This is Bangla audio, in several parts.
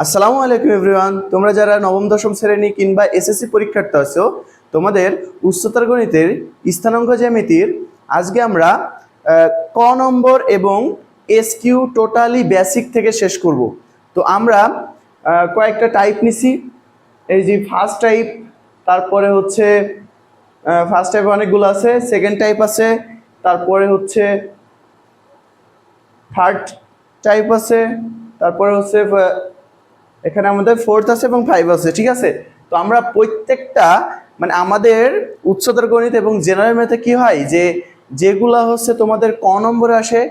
আসসালামু আলাইকুম এভরিওয়ান। তোমরা যারা নবম দশম শ্রেণী কিংবা এসএসসি পরীক্ষার্থী আছো, তোমাদের উচ্চতর গণিতের স্থানাঙ্ক জ্যামিতির আজকে আমরা ক নম্বর এবং এসকিউ টোটালি বেসিক থেকে শেষ করব। তো আমরা কয়েকটা টাইপ নিছি। এই যে ফার্স্ট টাইপ, তারপরে হচ্ছে ফার্স্ট টাইপ অনেকগুলো আছে, সেকেন্ড টাইপ আছে, তারপরে হচ্ছে থার্ড টাইপ আছে, তারপরে হচ্ছে এখানে আমাদের ফোর্থ আছে এবং ফাইভ আছে। ঠিক আছে, তো আমরা প্রত্যেকটা মানে আমাদের উচ্চতর গণিত এবং জেনারেল ম্যাথে কি হয় যে যেগুলা হচ্ছে তোমাদের ক নম্বরে আসে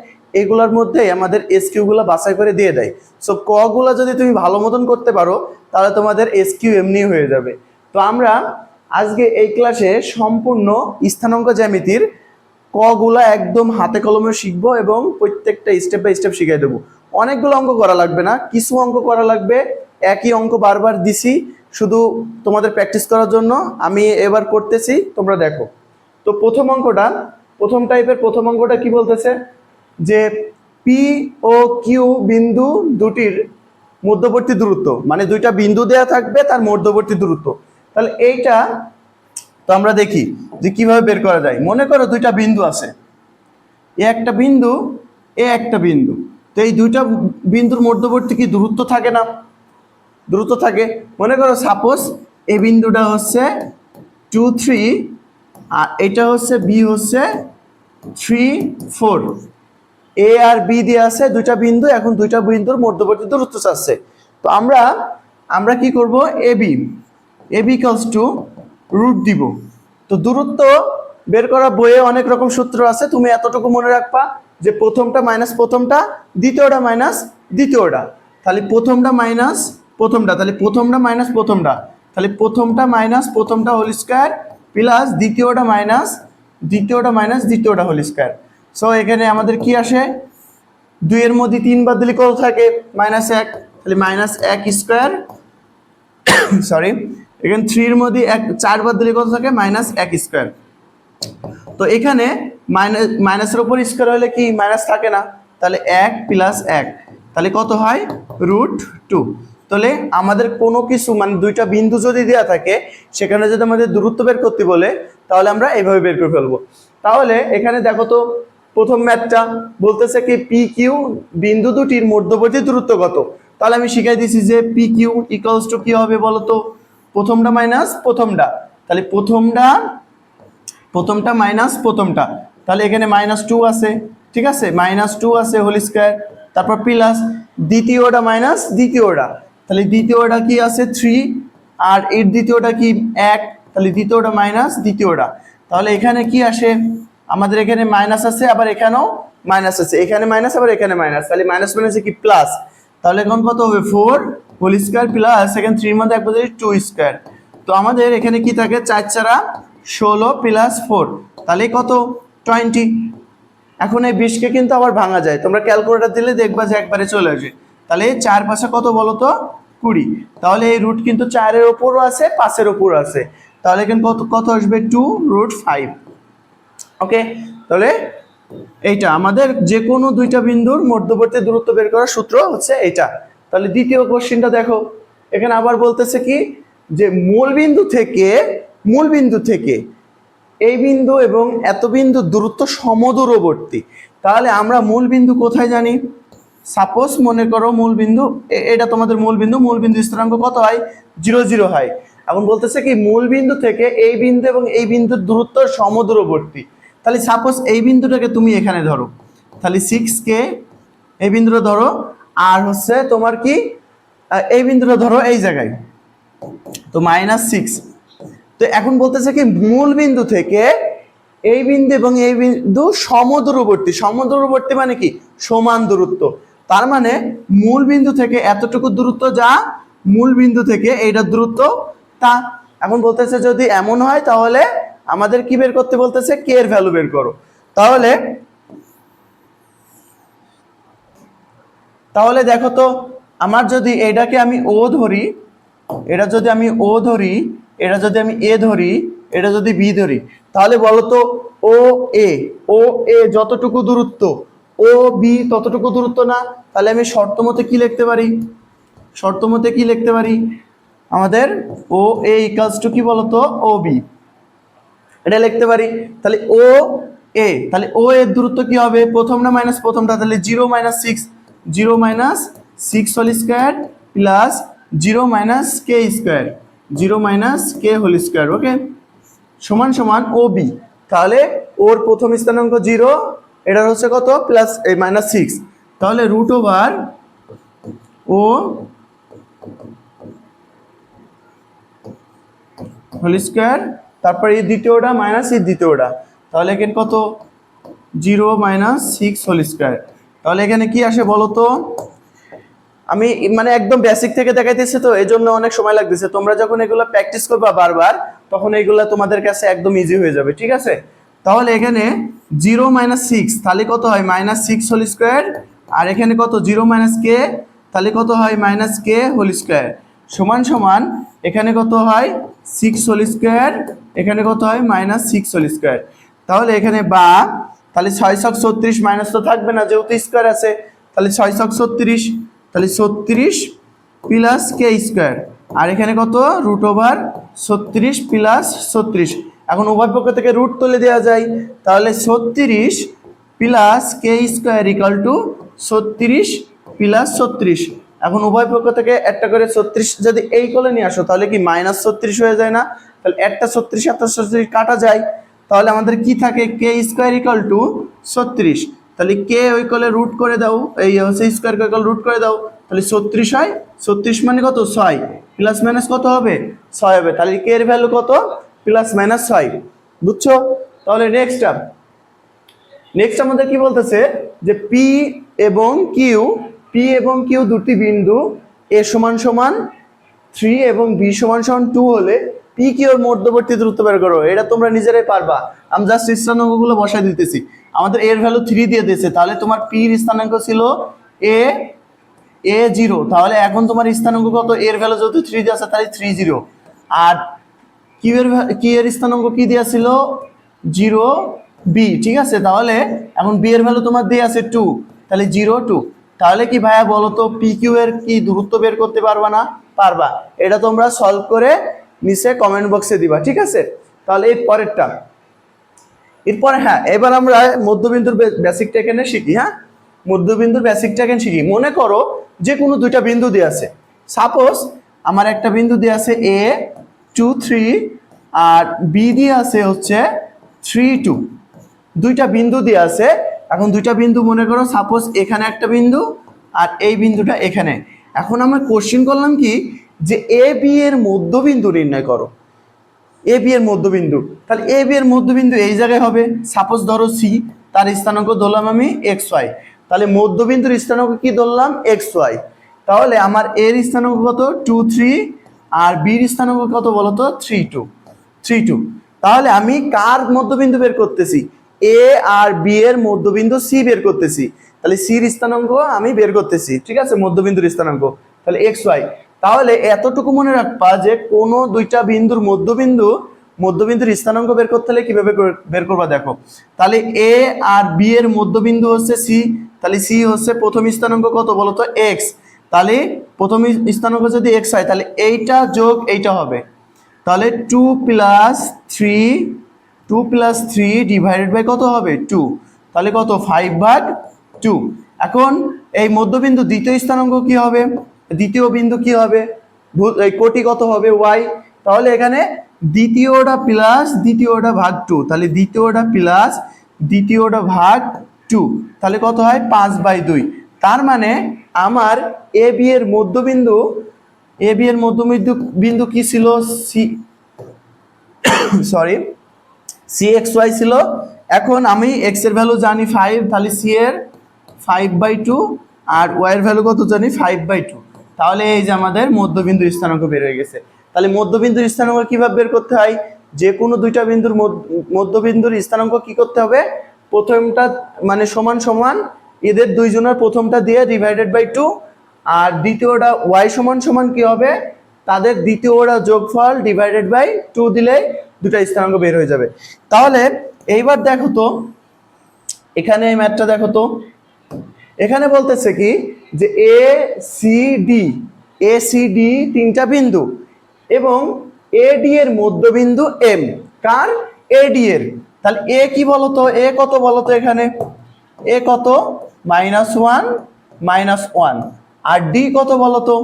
এগুলোর মধ্যেই আমাদের এসকিউগুলো বাছাই করে দিয়ে দেয়। সো কগুলো যদি তুমি ভালো মতন করতে পারো তাহলে তোমাদের এসকিউ এমনি হয়ে যাবে। তো আমরা আজকে এই ক্লাসে সম্পূর্ণ স্থানাঙ্ক জ্যামিতির কগুলা একদম হাতে কলমে শিখবো এবং প্রত্যেকটা স্টেপ বাই স্টেপ শিখিয়ে দেবো। অনেকগুলো অঙ্ক করা লাগবে না, কিছু অঙ্ক করা লাগবে। একই অঙ্ক বারবার দিছি শুধু তোমাদের প্র্যাকটিস করার জন্য। আমি এবার করতেছি, তোমরা দেখো। তো প্রথম টাইপের প্রথম অঙ্কটা কি বলতেছে যে পি ও কিউ বিন্দু দুটির মধ্যবর্তী দূরত্ব, মানে দুইটা বিন্দু দেয়া থাকবে তার মধ্যবর্তী দূরত্ব। তাহলে এইটা তো আমরা দেখি যে কিভাবে বের করা যায়। মনে করো দুইটা বিন্দু আছে, এ একটা বিন্দু, এ একটা বিন্দু। তো এই দুইটা বিন্দুর মধ্যবর্তী কি দূরত্ব থাকে না? দূরত্ব থাকে। মনে করো সাপোজ এই বিন্দুটা হচ্ছে 2 3 আর এটা হচ্ছে বি হচ্ছে 3 4। এ আর বি দিয়ে আছে দুইটা বিন্দু, এখন দুইটা বিন্দুর মধ্যবর্তী দূরত্ব চাচ্ছে। তো আমরা কি করব, এবি ইকুয়ালস টু রুট দিব। তো দূরত্ব বের করা বইয়ে অনেক রকম সূত্র আছে, তুমি এতটুকু মনে রাখবা যে প্রথমটা মাইনাস প্রথমটা, দ্বিতীয়টা মাইনাস দ্বিতীয়টা। তাহলে প্রথমটা মাইনাস প্রথমটা, তাহলে প্রথমটা মাইনাস প্রথমটা, তাহলে প্রথমটা মাইনাস প্রথমটা হোল স্কয়ার প্লাস দ্বিতীয়টা মাইনাস দ্বিতীয়টা হোল স্কয়ার। সো এখানে আমাদের কি আসে, 2 এর মধ্যে 3 বার দিলে কত থাকে, -1। তাহলে -1 স্কয়ার, সরি এখানে 3 এর মধ্যে 4 বার দিলে কত থাকে, -1 স্কয়ার। তো এখানে মাইনাসের উপর স্কয়ার হলে কি মাইনাস থাকে না, তাহলে 1 + 1, তাহলে কত হয় √2। তাহলে আমাদের কোনো কিছু মানে দুইটা বিন্দু যদি দেওয়া থাকে সেখানে যদি আমাদের দূরত্ব বের করতে বলে তাহলে আমরা এইভাবে বের করে ফেলবো। তাহলে এখানে দেখো তো প্রথম ম্যাথটা বলতেছে কি পি কিউ বিন্দু দুটির মধ্যবর্তী দূরত্ব কত। তাহলে আমি শিখাই দিছি যে পি কিউ ইকুয়ালস টু কি হবে বলো তো, প্রথমটা মাইনাস প্রথমটা, তাহলে প্রথমটা মাইনাস প্রথমটা, তাহলে এখানে -2 আছে। ঠিক আছে, -2 আছে হোল স্কয়ার, তারপর প্লাস দ্বিতীয়টা মাইনাস দ্বিতীয়টা, তাহলে দ্বিতীয়টা কি আছে 3 আর এর দ্বিতীয়টা কি 1, তাহলে দ্বিতীয়টা মাইনাস দ্বিতীয়টা। তাহলে এখানে কি আসে, আমাদের এখানে মাইনাস আছে আবার এখানেও মাইনাস আছে, এখানে মাইনাস আবার এখানে মাইনাস, তাহলে মাইনাস মাইনাসে কি প্লাস। তাহলে এখন কত হবে 4 হোল স্কয়ার প্লাস এখানে 3 এর মধ্যে একবার 2 স্কয়ার। তো আমাদের এখানে কি থাকে 4 4 16 প্লাস 4, তাহলে কত 20। এখন এই 20কে কিন্তু আবার ভাঙা যায়, তোমরা ক্যালকুলেটর দিলে দেখবা যে একবারে চলে আসে। তাহলে 4 5 কত বলো তো 20। তাহলে এই রুট কিন্তু 4 এর উপরও আছে 5 এর উপরও আছে, তাহলে এখানে কত আসবে 2√5। ওকে, তাহলে এইটা আমাদের যে কোনো দুইটা বিন্দুর মধ্যবর্তী দূরত্ব বের করার সূত্র হচ্ছে এইটা। তাহলে দ্বিতীয় কোশ্চেনটা দেখো, এখানে আবার বলতেছে কি যে মূল বিন্দু থেকে এই বিন্দু এবং এত বিন্দু দূরত্ব সমদূরবর্তী। তাহলে আমরা মূল বিন্দু কোথায় জানি, সাপোজ মনে করো মূল বিন্দু এটা তোমাদের মূল বিন্দু স্থানাঙ্ক কত হয় 0 0 হয়। এখন বলতেছে কি মূল বিন্দু থেকে এই বিন্দু এবং এই বিন্দুর দূরত্ব সমদূরবর্তী। তাহলে সাপোজ এই বিন্দুটাকে তুমি এখানে ধরো, তাহলে 6কে এই বিন্দুটা ধরো, আর হচ্ছে তোমার কি এই বিন্দুটা ধরো এই জায়গায়, তো -6। তো এখন বলতেছে কি মূল বিন্দু থেকে এই বিন্দু এবং এই বিন্দু সমদূরবর্তী মানে কি সমান দূরত্ব। তার মানে মূল বিন্দু থেকে এতটুকু দূরত্ব যা মূল বিন্দু থেকে এইটার দূরত্ব তা। এখন বলতেছে যদি এমন হয় তাহলে আমাদের কি বের করতে বলতেছে, কে এর ভ্যালু বের করো। তাহলে দেখো তো, আমার যদি এটাকে আমি ও ধরি, এটা যদি আমি ও ধরি, এটা যদি আমি এ ধরি, এটা যদি বি ধরি, তাহলে বলো তো ও এ যতটুকু দূরত্ব ও বি ততটুকু দূরত্ব না। তাহলে আমি শর্ত মতে কি লিখতে পারি, শর্ত মতে কি লিখতে পারি, আমাদের ও এ ইকুয়ালস টু কি বলতো, ও বি, এটা লিখতে পারি। তাহলে ও এ, তাহলে ও এর দূরত্ব কি হবে, প্রথমটা মাইনাস প্রথমটা, তাহলে 0 - 6, 0 - 6 whole square plus 0 - k square, 0 - k whole square, okay, সমান সমান ও বি। তাহলে ওর প্রথম স্থানাঙ্ক 0, এটা হচ্ছে কত, প্লাস -6, তাহলে √/, ও হোল স্কয়ার, তারপর এই দ্বিতীয়টা মাইনাস এই দ্বিতীয়টা, তাহলে এখানে কত, 0 - 6 হোল স্কয়ার। তাহলে এখানে কি আসে বলো তো, আমি মানে একদম বেসিক থেকে দেখাইতেছি তো এই জন্য অনেক সময় লাগতেছে, তোমরা যখন এগুলো প্র্যাকটিস করবা বারবার তখন এগুলো তোমাদের কাছে একদম ইজি হয়ে যাবে, ঠিক আছে। তাহলে এখানে 0 - 6, তাহলে কত হয়, -6 হোল স্কয়ার, আর এখানে কত, 0 - k, তাহলে কত হয়, -k হোল স্কয়ার, সমান সমান এখানে কত হয়, 6 হোল স্কয়ার, এখানে কত হয়, -6 হোল স্কয়ার। তাহলে এখানে বা, তাহলে 6 ছক 36, মাইনাস তো থাকবে না যেহেতু স্কয়ার আছে, তাহলে 6 ছক 36, তাহলে 36 প্লাস কে স্কয়ার, আর এখানে কত, √36 প্লাস 36। এখন উভয় পক্ষ থেকে রুট তুলে দেওয়া যায়, তাহলে 36 plus K square equal to 36 plus 36। এখন উভয় পক্ষ থেকে একটা করে 36 যদি এই কোলে নিয়ে আসো তাহলে কি -36 হয়ে যায় না, তাহলে একটা 36 একটা 36 কাটা যায়, তাহলে আমাদের কি থাকে, কে স্কয়ার ইকুয়াল টু 36, তাহলে কে ওই কোলে রুট করে দাও, এই হচ্ছে স্কয়ার কে রুট করে দাও, তাহলে 36 হয়, 36 মানে কত, 6, প্লাস মাইনাস কত হবে, 6 হবে, তাহলে কে এর ভ্যালু কত, +-6, বুঝছো। তাহলে নেক্সট আমাদের কি বলতেছে, যে পি এবং কিউ দুটি বিন্দু এ সমান সমান 3 এবং বি সমান সমান 2 হলে পি কিউ এর মধ্যবর্তী দূরত্ব বের করো। এটা তোমরা নিজেরাই পারবা, আমি জাস্ট স্থানাঙ্কগুলো বসাই দিতেছি। আমাদের এর ভ্যালু 3 দিয়ে দিয়েছে, তাহলে তোমার পি এর স্থানাঙ্ক ছিল a0, তাহলে এখন তোমার স্থানাঙ্ক কত, এর ভ্যালু যেহেতু 3 দিয়ে আছে তাহলে 30, আর কিউ এর স্থানাঙ্ক কি দেওয়া ছিল, 0b, ঠিক আছে। তাহলে এখন বি এর ভ্যালু তোমার দিয়ে আছে 2, তাহলে 0 2। তাহলে কি ভাইয়া বলো তো, পি কিউ এর কি দূরত্ব বের করতে পারবা না, পারবা। এটা তোমরা সলভ করে নিচে কমেন্ট বক্সে দিবা, ঠিক আছে। তাহলে এরপরে হ্যাঁ, এবার আমরা মধ্যবিন্দুর বেসিকটা এখানে শিখি। হ্যাঁ, মধ্যবিন্দুর বেসিকটা এখানে শিখি। মনে করো যে কোনো দুইটা বিন্দু দিয়ে আছে, সাপোজ আমার একটা বিন্দু দিয়ে আছে a 2 3 আর বি দিয়ে আছে হচ্ছে 3 2, দুইটা বিন্দু দিয়ে আছে। এখন দুইটা বিন্দু মনে করো, সাপোজ এখানে একটা বিন্দু আর এই বিন্দুটা এখানে। এখন আমরা কোশ্চেন করলাম কি, যে এ বি এর মধ্যবিন্দু নির্ণয় করো, এ বি এর মধ্যবিন্দু। তাহলে এ বি এর মধ্যবিন্দু এই জায়গায় হবে, সাপোজ ধরো সি, তার স্থানাঙ্ক ধরলাম আমি XY, তাহলে মধ্যবিন্দুর স্থানাঙ্ক কি ধরলাম, XY। তাহলে আমার এর স্থানাঙ্ক কত, 2 3, আর বির স্থানাঙ্ক কত বলতো, 3 2 3 2। তাহলে আমি কার মধ্যবিন্দু বের করতেছি, এ আর বি এর মধ্যবিন্দু সি বের করতেছি, তাহলে সির স্থানাঙ্ক আমি বের করতেছি, ঠিক আছে, মধ্যবিন্দুর স্থানাঙ্ক, তাহলে XY। তাহলে এতটুকু মনে রাখবা যে কোনো দুইটা বিন্দুর মধ্যবিন্দুর স্থানাঙ্ক বের করতে হলে কিভাবে বের করবা, দেখো। তাহলে এ আর বি এর মধ্যবিন্দু হচ্ছে সি, তাহলে সি হচ্ছে প্রথম স্থানাঙ্ক কত বলতো, এক্স, তাহলে প্রথম স্থানাঙ্ক যদি এক্স হয় তাহলে এইটা যোগ এইটা হবে, তাহলে 2 + 3 ডিভাইডেড বাই কত হবে, 2, তাহলে কত, 5/2। এখন এই মধ্যবিন্দু দ্বিতীয় স্থানাঙ্ক কি হবে, দ্বিতীয় বিন্দু কি হবে, এই কোটি কত হবে, y। তাহলে এখানে দ্বিতীয়টা প্লাস দ্বিতীয়টা ভাগ 2, তাহলে দ্বিতীয়টা প্লাস দ্বিতীয়টা ভাগ 2, তাহলে কত হয়, 5/2। তার মানে আমার এ বি এর মধ্যবিন্দু বিন্দু কি ছিল, CXY ছিল। এখন আমি x এর ভ্যালু জানি 5, তাহলে c এর 5/2 আর y এর ভ্যালু কত জানি, 5/2। তাহলে এই যে আমাদের মধ্যবিন্দুর স্থানাঙ্ক বের হয়ে গেছে। তাহলে মধ্যবিন্দুর স্থানাঙ্ক কিভাবে বের করতে হয়, যে কোনো দুইটা বিন্দুর মধ্যবিন্দুর স্থানাঙ্ক কি করতে হবে, প্রথমটা মানে সমান সমান এদের দুইজনের প্রথমটা দিয়ে /2, আর দ্বিতীয়টা y সমান সমান কি হবে, তাদের দ্বিতীয়টা যোগফল /2 দিলে দুটা স্থানাঙ্ক বের হয়ে যাবে। তাহলে এইবার দেখো তো, এখানে এই ম্যাথটা দেখো তো, এখানে বলতেছে কি, যে A C D A C D তিনটা বিন্দু এবং এডি এর মধ্যবিন্দু এম, কার? এডি এর। তাহলে এ কি বলতো, এ কত বলতো এখানে? এ কত? -1 -1। আর ডি কত বলতো?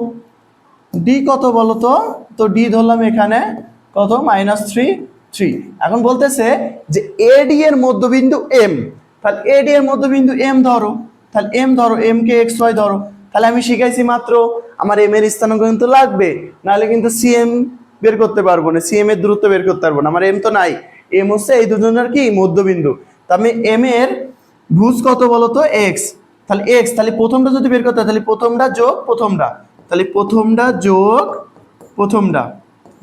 ডি কত বলতো? তো ডি ধরলাম এখানে কত, -3 3। এখন বলতেছে যে এডি এর মধ্যবিন্দু এম, তাহলে এডি এর মধ্যবিন্দু এম ধরো, তাহলে এম ধরো, এম কে এক্স ওয়াই ধরো। তাহলে আমি শিখাইছি মাত্র আমার এম এর স্থানাঙ্ক কিন্তু লাগবে, নাহলে কিন্তু সিএম বের করতে পারবো না, সিএম এর দূরত্ব বের করতে পারবো না, আমার এম তো নাই। এম হচ্ছে এই দুজনের কি মধ্যবিন্দু। তো আমি এম এর ভুজ কত বলতো? এক্স। তাহলে এক্স, তাহলে প্রথমটা যদি বের করতে হয় তাহলে প্রথমটা যোগ প্রথমটা, তাহলে প্রথমটা যোগ প্রথমটা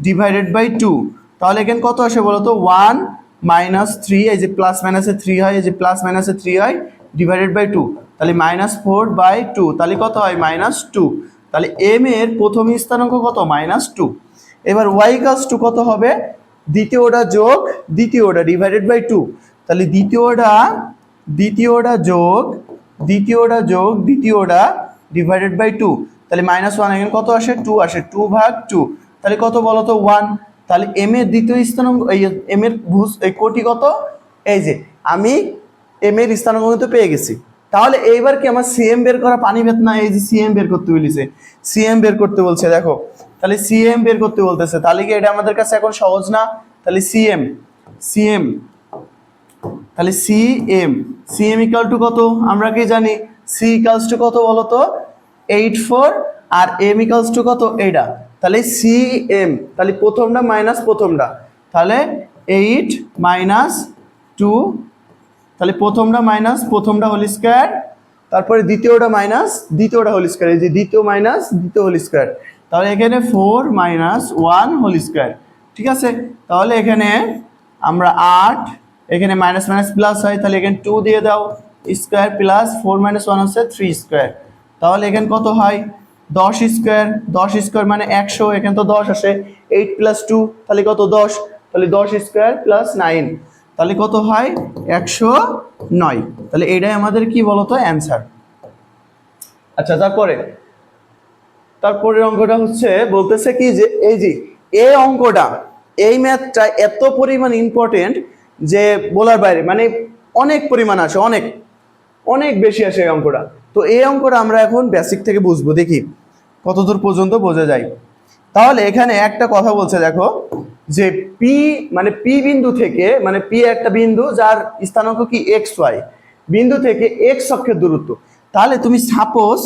ডিভাইডেড বাই 2। তাহলে এখানে কত আসে বলতো? 1 -3, এই যে প্লাস মাইনাসে 3 হয়, এই যে প্লাস মাইনাসে 3 হয়, ডিভাইডেড বাই 2, তাহলে -4/2, তাহলে কত হয়? -2। তাহলে এম এর প্রথম স্থানাঙ্ক কত? -2। এবার y = কত হবে? দ্বিতীয়টা যোগ দ্বিতীয়টা ডিভাইডেড বাই 2, তাহলে দ্বিতীয়টা যোগ দ্বিতীয়টা ডিভাইডেড বাই 2, তাহলে -1 এখানে কত আসে? 2 আসে, 2/2, তাহলে কত বলতো? 1। তাহলে এম এর দ্বিতীয় স্থানাঙ্ক, এই এম এর ভুজ এই কোটি কত? এই যে আমি এম এর স্থানাঙ্ক কিন্তু পেয়ে গেছি। তাহলে এইবার কি আমার সিএম বের করা পানি ভেদ না? এই যে সিএম বের করতে বলেছে, সিএম বের করতে বলছে, দেখো তাহলে সিএম বের করতে বলতেছে, তাহলে কি এটা আমাদের কাছে এখন সহজ না? তাহলে সিএম তাহলে সিএম ইকুয়াল টু কত? আমরা কি জানি? সি ইকুয়ালস টু কত বলতো? 8/4, আর এম ইকুয়ালস টু কত? এইটা। তাহলে সিএম, তাহলে প্রথমটা মাইনাস প্রথমটা, তাহলে 8 - 2, তাহলে প্রথমটা মাইনাস প্রথমটা হোল স্কয়ার, তারপরে দ্বিতীয়টা মাইনাস দ্বিতীয়টা হোল স্কয়ার, এই যে দ্বিতীয় মাইনাস দ্বিতীয় হোল স্কয়ার, তাহলে এখানে 4 - 1 হোল স্কয়ার। ঠিক আছে, তাহলে এখানে আমরা 8, এখানে মাইনাস মাইনাস প্লাস হয়, তাহলে এখানে 2 দিয়ে দাও, স্কয়ার প্লাস 4 - 1 হচ্ছে 3 স্কয়ার, তাহলে এখানে কত হয়? 10 স্কয়ার, 10 স্কয়ার মানে 100, এখানে তো 10 আসে, 8 + 2 তাহলে কত? 10, তাহলে 10 স্কয়ার প্লাস 9, তাহলে কত হয়? 109। তাহলে এটাই আমাদের কি বলতো? অ্যান্সার। আচ্ছা, তারপরের অঙ্কটা হচ্ছে বলতেছে কি যে এই যে এই অঙ্কটা, এই ম্যাথটা এত পরিমাণ ইম্পর্টেন্ট যে বলার বাইরে, মানে অনেক পরিমাণ আসে, অনেক অনেক বেশি আসে এই অঙ্কটা। তো এই অঙ্কটা আমরা এখন বেসিক থেকে বুঝবো, দেখি কতদূর পর্যন্ত বোঝা যায়। তাহলে এখানে একটা কথা বলছে, দেখো যে পি মানে পি বিন্দু থেকে, মানে পি একটা বিন্দু যার স্থানাঙ্ক কি এক্স ওয়াই, বিন্দু থেকে এক্স অক্ষের দূরত্ব। তাহলে তুমি সাপোজ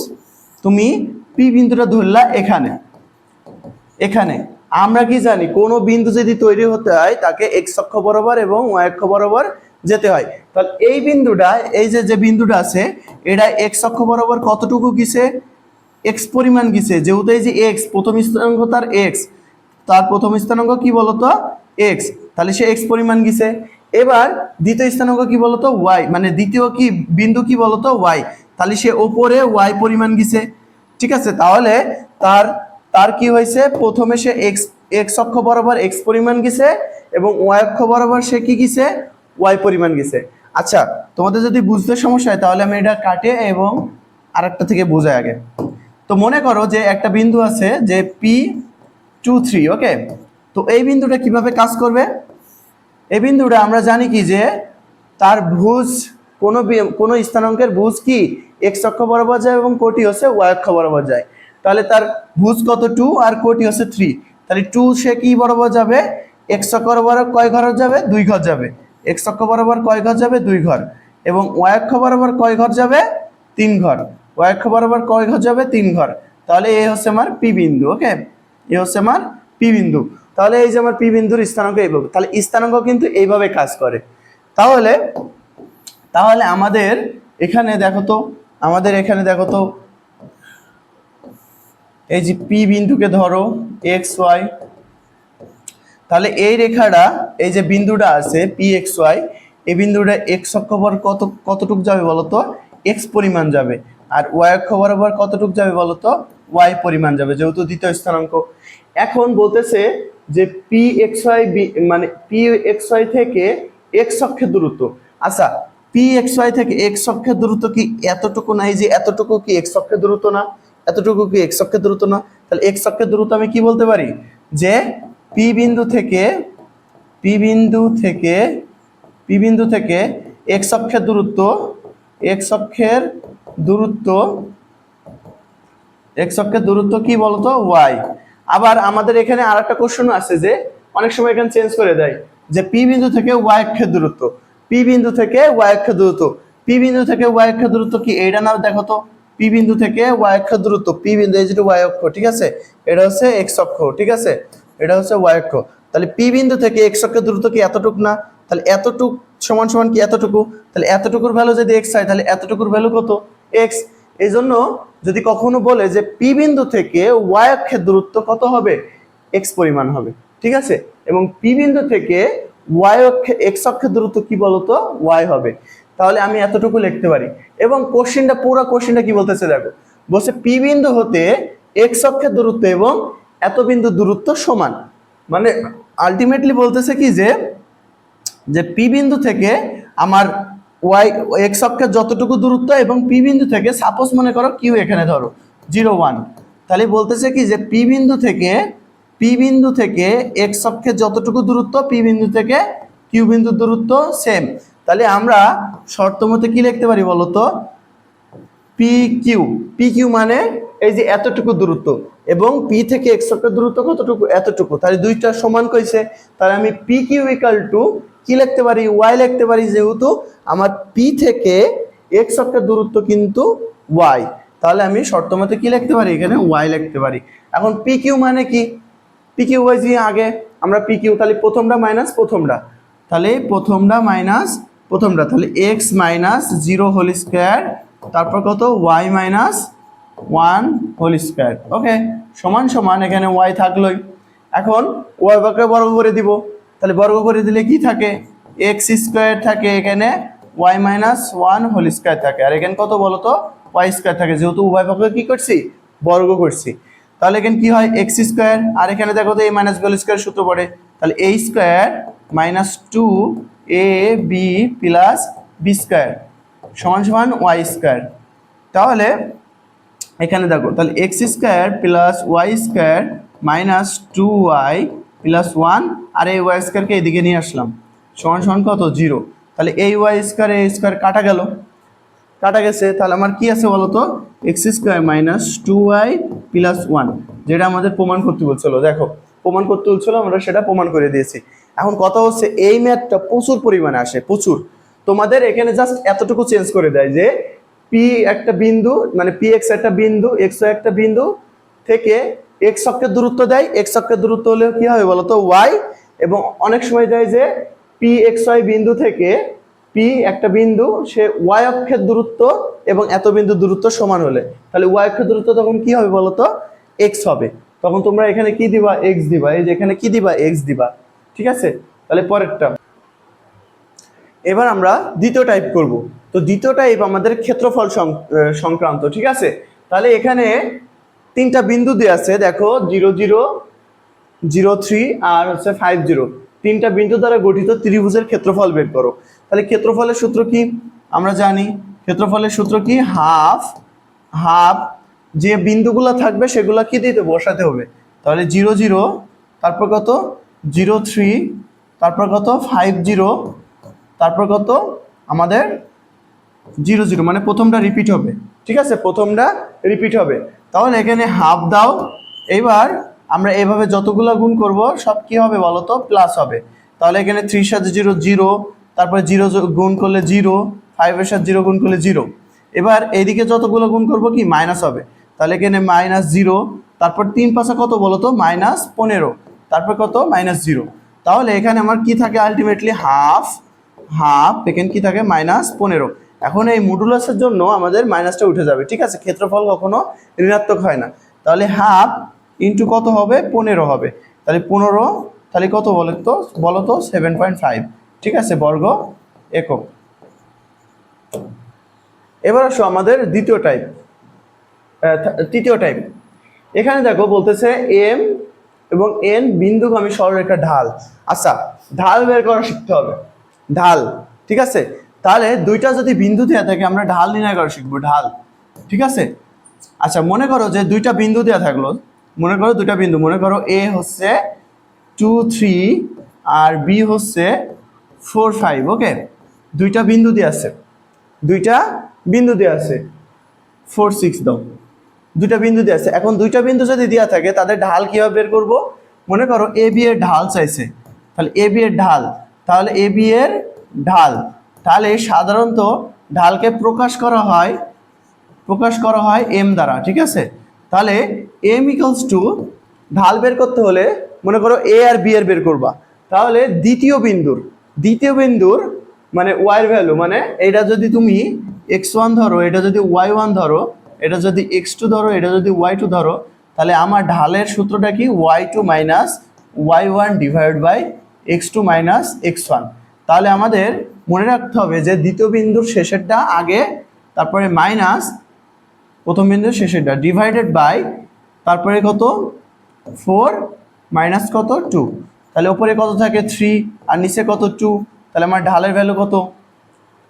তুমি পি বিন্দুটা ধরলা এখানে, এখানে আমরা কি জানি কোনো বিন্দু যদি তৈরি হতে হয় তাকে এক্স অক্ষ বরাবর এবং ওয়াই অক্ষ বরাবর যেতে হয়। তাহলে এই বিন্দুটা, এই যে বিন্দুটা আছে, এটা এক্স অক্ষ বরাবর কতটুকু গিয়েছে? এক্স পরিমাণ গিয়েছে, যেহেতু এই যে এক্স প্রথম স্থানাঙ্ক তার এক্স, তার প্রথম স্থানাঙ্ক কি বলতো? এক্স, তাহলে সে এক্স পরিমাণ গিয়েছে। এবার দ্বিতীয় স্থানাঙ্ক কি বলতো? ওয়াই, মানে দ্বিতীয় কি বিন্দু কি বলতো? ওয়াই, তাহলে সে ওপরে ওয়াই পরিমাণ গিয়েছে। ঠিক আছে, তাহলে তার তার কি হয়েছে? প্রথমে সে এক্স এক্স অক্ষ বরাবর এক্স পরিমাণ গেছে এবং ওয়াই অক্ষ বরাবর সে কি গেছে? ওয়াই পরিমাণ গেছে। আচ্ছা, তোমাদের যদি বুঝতে সমস্যা হয় তাহলে আমি এটা কাটে এবং আরেকটা থেকে বোঝাই আগে। তো মনে করো যে একটা বিন্দু আছে যে P23, ওকে। তো এই বিন্দুটা কিভাবে কাজ করবে? এই বিন্দুটা আমরা জানি কি যে তার ভুজ, কোনো স্থানাঙ্কের ভুজ কি এক্স অক্ষ বরাবর যায় এবং কোটি হচ্ছে ওয়াই অক্ষ বরাবর যায়। তাহলে তার ভুজ কত? 2 আর কোটি হচ্ছে 3। তাহলে 2 সে কি বরাবর যাবে? এক্স অক্ষ বরাবর কয় ঘর যাবে? 2 ঘর যাবে। এক্স অক্ষ বরাবর কয় ঘর যাবে? 2 ঘর। এবং ওয়াই অক্ষ বরাবর কয় ঘর যাবে? 3 ঘর। ওয়াই অক্ষ বরাবর কয় ঘর যাবে? 3 ঘর। তাহলে এই হচ্ছে আমার পি বিন্দু, ওকে। এই হচ্ছে আমার পি বিন্দু। তাহলে এই যে আমার পি বিন্দুর স্থানাঙ্ক এইভাবে, তাহলে স্থানাঙ্ক কিন্তু এইভাবে কাজ করে। তাহলে তাহলে আমাদের এখানে দেখো তো, এই যে পি বিন্দুকে ধরো এক্স ওয়াই, তাহলে এই রেখাটা, এই যে বিন্দুটা আছে পি এক্স ওয়াই, এই বিন্দুটা এক্স অক্ষ বরাবর কতটুক যাবে বলতো? এক্স পরিমাণ যাবে। আর ওয়াই অক্ষ বরাবর কতটুক যাবে বলতো? ওয়াই পরিমাণ যাবে, যেহেতু দ্বিতীয় স্থানাঙ্ক। এখন বলতেছে যে পি এক্স ওয়াই, মানে পি এক্স ওয়াই থেকে এক্স অক্ষের দূরত্ব। আচ্ছা, পি এক্স ওয়াই থেকে এক্স অক্ষের দূরত্ব কি এতটুকু না? এই যে এতটুকু কি এক্স অক্ষের দূরত্ব না? এতটুকু কি এক্স অক্ষের দূরত্ব না? তাহলে এক্স অক্ষের দূরত্ব আমি কি বলতে পারি যে পি বিন্দু থেকে পি বিন্দু থেকে পি বিন্দু থেকে এক্স অক্ষের দূরত্ব এক্স অক্ষের দূরত্ব এক্স অক্ষের দূরত্ব কি বলতো ওয়াই। আবার আমাদের এখানে আরেকটা কোশ্চেন আছে যে অনেক সময় এখানে চেঞ্জ করে দেয় যে পি বিন্দু থেকে ওয়াই অক্ষের দূরত্ব পি বিন্দু থেকে ওয়াই অক্ষের দূরত্ব পি বিন্দু থেকে ওয়াই অক্ষের দূরত্ব কি এইটা নাও দেখো তো পি বিন্দু থেকে ওয়াই অক্ষের দূরত্ব পি বিন্দু এই যেটা ওয়াই অক্ষ ঠিক আছে এটা হচ্ছে এক্স অক্ষ ঠিক আছে এটা হচ্ছে ওয়াই অক্ষ তাহলে পি বিন্দু থেকে এক্স অক্ষের দূরত্ব কি এতটুকু না তাহলে এতটুক সমান সমান কি এতটুকু তাহলে এতটুকুর ভ্যালু যদি এক্স হয় তাহলে এতটুকুর ভ্যালু কত এক্স। এই জন্য যদি কখনো বলে যে পি বিন্দু থেকে ওয়াই অক্ষের দূরত্ব কত হবে এক্স পরিমাণ হবে ঠিক আছে এবং পি বিন্দু থেকে ওয়াই অক্ষে এক্স অক্ষের দূরত্ব কি বলতো ওয়াই হবে তাহলে আমি এতটুকু লিখতে পারি। এবং কোশ্চেনটা পুরো কোশ্চেনটা কি বলতেছে দেখো বলছে পি বিন্দু হতে এক্স অক্ষের দূরত্ব এবং এত বিন্দু দূরত্ব সমান মানে আলটিমেটলি বলতেছে কি যে পি বিন্দু থেকে আমার ওয়াই এক্স অক্ষের যতটুকু দূরত্ব এবং পি বিন্দু থেকে সাপোজ মনে করো কিউ এখানে ধরো 0 1 তাহলে বলতেছে কি যে পি বিন্দু থেকে এক্স অক্ষের যতটুকু দূরত্ব পি বিন্দু থেকে কিউ বিন্দুর দূরত্ব সেম তাহলে আমরা শর্ত মতে কি লিখতে পারি বলতো পি কিউ মানে এই যে এতটুকু দূরত্ব এবং পি থেকে এক্স অক্ষের দূরত্ব কতটুকু এতটুকু তাহলে দুইটা সমান কইছে তাহলে আমি পি কিউ ইকুয়াল টু কি লিখতে পারি ওয়াই লিখতে পারি যেহেতু আমার পি থেকে এক্স অক্ষের দূরত্ব কিন্তু ওয়াই তাহলে আমি শর্ত মতে কি লিখতে পারি এখানে ওয়াই লিখতে পারি। এখন পি কিউ মানে কি পি কিউ ওয়াই যে আগে আমরা পি কিউ তাহলে প্রথমটা মাইনাস প্রথমটা তাহলে এক্স মাইনাস 0 হোল স্কোয়ার তারপর কত Y minus 1 whole square okay সমান সমান এখানে ওয়াই থাকলোই। এখন ওয়াই বাকে বর্গ করে দিব তাহলে বর্গ করে দিলে কি থাকে এক্স স্কোয়ার থাকে এখানে ওয়াই মাইনাস 1 হোল স্কোয়ার থাকে আর এখানে কত বলো তো ওয়াই স্কোয়ার থাকে যেহেতু উভয় পক্ষে কি করছি বর্গ করছি তাহলে এখানে কি হয় এক্স স্কোয়ার আর এখানে দেখো তো A minus B whole square সূত্র পড়ে তাহলে A square minus 2 A B plus B square সমান সমান ওয়াই স্কোয়ার। তাহলে এখানে দেখো তাহলে X square plus Y square minus 2y plus 1 আর এই ওয়াই স্কোয়ারকে এদিকে নিয়ে আসলাম সমান সমান কত 0 তাহলে এই ওয়াই স্কোয়ার কাটা গেছে তাহলে আমার কি আছে বলতো x square minus 2y plus 1 যেটা আমাদের প্রমাণ করতে বলছিল দেখো প্রমাণ করতে বলছিল আমরা সেটা প্রমাণ করে দিয়েছি। এখন কথা হচ্ছে এই ম্যাথটা প্রচুর পরিমাণে আসে প্রচুর তোমাদের এখানে জাস্ট এতটুকু চেঞ্জ করে দেয় যে পি একটা বিন্দু মানে পি এক্স একটা বিন্দু এক্স একটা বিন্দু থেকে এক্স অক্ষের দূরত্ব দেয় এক্স অক্ষের দূরত্ব হলে কি হবে বলতো ওয়াই এবং অনেক সময় দেয় যে পি এক্স ওয়াই বিন্দু থেকে পি একটা বিন্দু সে ওয়াই অক্ষের দূরত্ব এবং এত বিন্দু দূরত্ব সমান হলে তাহলে ওয়াই অক্ষের দূরত্ব তখন কি হবে বলতো এক্স হবে তখন তোমরা এখানে কি দিবা এক্স দিবা এই যে এখানে কি দিবা এক্স দিবা ঠিক আছে। তাহলে পরেরটা এবার আমরা দ্বিতীয় টাইপ করব তো দ্বিতীয় টাইপ আমাদের ক্ষেত্রফল সংক্রান্ত ঠিক আছে। তাহলে এখানে তিনটা বিন্দু দেওয়া আছে দেখো 0 0 0 3 আর হচ্ছে 5 0 তিনটা বিন্দু দ্বারা গঠিত ত্রিভুজের ক্ষেত্রফল বের করো। তাহলে ক্ষেত্রফলের সূত্র কি আমরা জানি ক্ষেত্রফলের সূত্র কি হাফ যে বিন্দুগুলো থাকবে সেগুলো কি দিতে বসাতে হবে তাহলে 0 0 তারপর কত 0 3 তারপর কত 5 0 তারপর কত আমাদের 0 0 মানে প্রথমটা রিপিট হবে ঠিক আছে প্রথমটা রিপিট হবে তাহলে এখানে হাফ দাও। এবার আমরা এভাবে যতগুলো গুণ করব সব কি হবে বলো তো প্লাস হবে তাহলে এখানে 3 এর সাথে 0 0 তারপরে 0 গুণ করলে 0 5 এর সাথে 0 গুণ করলে 0 এবার এইদিকে যতগুলো গুণ করব কি মাইনাস হবে তাহলে এখানে মাইনাস 0 তারপর 3 পাশে কত বলো তো মাইনাস 15 তারপর কত মাইনাস 0 তাহলে এখানে আমার কি থাকে আলটিমেটলি হাফ এখানে কি থাকে মাইনাস 15 এখন এই মডুলাসের জন্য আমাদের মাইনাসটা উঠে যাবে ঠিক আছে ক্ষেত্রফল কখনো ঋণাত্মক হয় না তাহলে হাফ ইন্টু কত হবে 15 হবে তাহলে 15 তাহলে কত বলো তো 7.5 ঠিক আছে বর্গ একক। এবার আসো আমাদের তৃতীয় টাইপ এখানে দেখো বলতেছে এম এবং এন বিন্দুগামী সরলরেখার ঢাল আচ্ছা ঢাল বের করা শিখতে হবে ঢাল ঠিক আছে তাহলে দুইটা যদি বিন্দু দেওয়া থাকে আমরা ঢাল নির্ণয় করা শিখবো ঢাল ঠিক আছে। আচ্ছা মনে করো যে দুইটা বিন্দু দেওয়া থাকলো মনে করো দুইটা বিন্দু, মনে করো এ হচ্ছে 2 3 আর বি হচ্ছে 4 5। ওকে, দুইটা বিন্দু দিয়ে আছে, দুইটা বিন্দু দিয়ে আছে 4 6 দাও, দুইটা বিন্দু দিয়ে আছে। এখন দুইটা বিন্দু যদি দেওয়া থাকে তাদের ঢাল কীভাবে বের করব? মনে করো এ বি এর ঢাল চাইছে, তাহলে এ বি এর ঢাল, তাহলে এ বি এর ঢাল, তাহলে সাধারণত ঢালকে প্রকাশ করা হয় এম দ্বারা, ঠিক আছে? তাহলে এম ইকুয়ালস টু, ঢাল বের করতে হলে মনে করো এ আর বি এর বের করবা, তাহলে দ্বিতীয় বিন্দুর মানে ওয়াই এর ভ্যালু, মানে এটা যদি তুমি x1 ধরো, এটা যদি y1 ধরো, এটা যদি x2 ধরো, এটা যদি y2 ধরো, তাহলে আমার ঢালের সূত্রটা কি? y2 minus y1 divide by x2 minus x1। তাহলে আমাদের মনে রাখতে হবে যে দ্বিতীয় বিন্দুর শেষেরটা আগে, তারপরে মাইনাস প্রথম বিন্দুর শেষেরটা, ডিভাইডেড বাই তারপরে কত 4 মাইনাস কত 2, তাহলে উপরে কত থাকে 3 আর নিচে কত 2, তাহলে আমার ঢালের ভ্যালু কত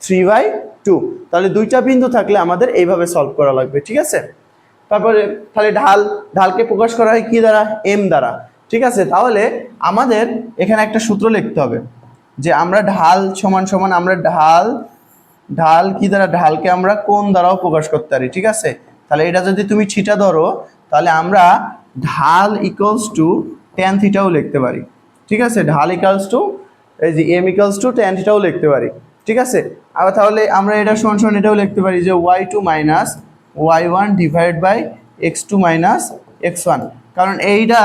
3/2। তাহলে দুইটা বিন্দু থাকলে আমাদের এইভাবে সলভ করা লাগবে, ঠিক আছে? তারপরে তাহলে ঢালকে প্রকাশ করা হয় কি দ্বারা? এম দ্বারা, ঠিক আছে? তাহলে আমাদের এখানে একটা সূত্র লিখতে হবে যে আমরা ঢাল সমান সমান, আমরা ঢাল কি দ্বারা? ঢালকে আমরা কোণ দ্বারাও প্রকাশ করতে পারি, ঠিক আছে? তাহলে এটা যদি তুমি থিটা ধরো, তাহলে আমরা ঢাল ইকুয়ালস টু ট্যান থিটাও লিখতে পারি, ঠিক আছে? ঢাল ইকুয়ালস টু এই যে এম ইকুয়ালস টু ট্যান থিটাও লিখতে পারি, ঠিক আছে? আবার তাহলে আমরা এটা সমান সমান এটাও লিখতে পারি যে y2 minus y1 divide by x2 minus x1। কারণ এইটা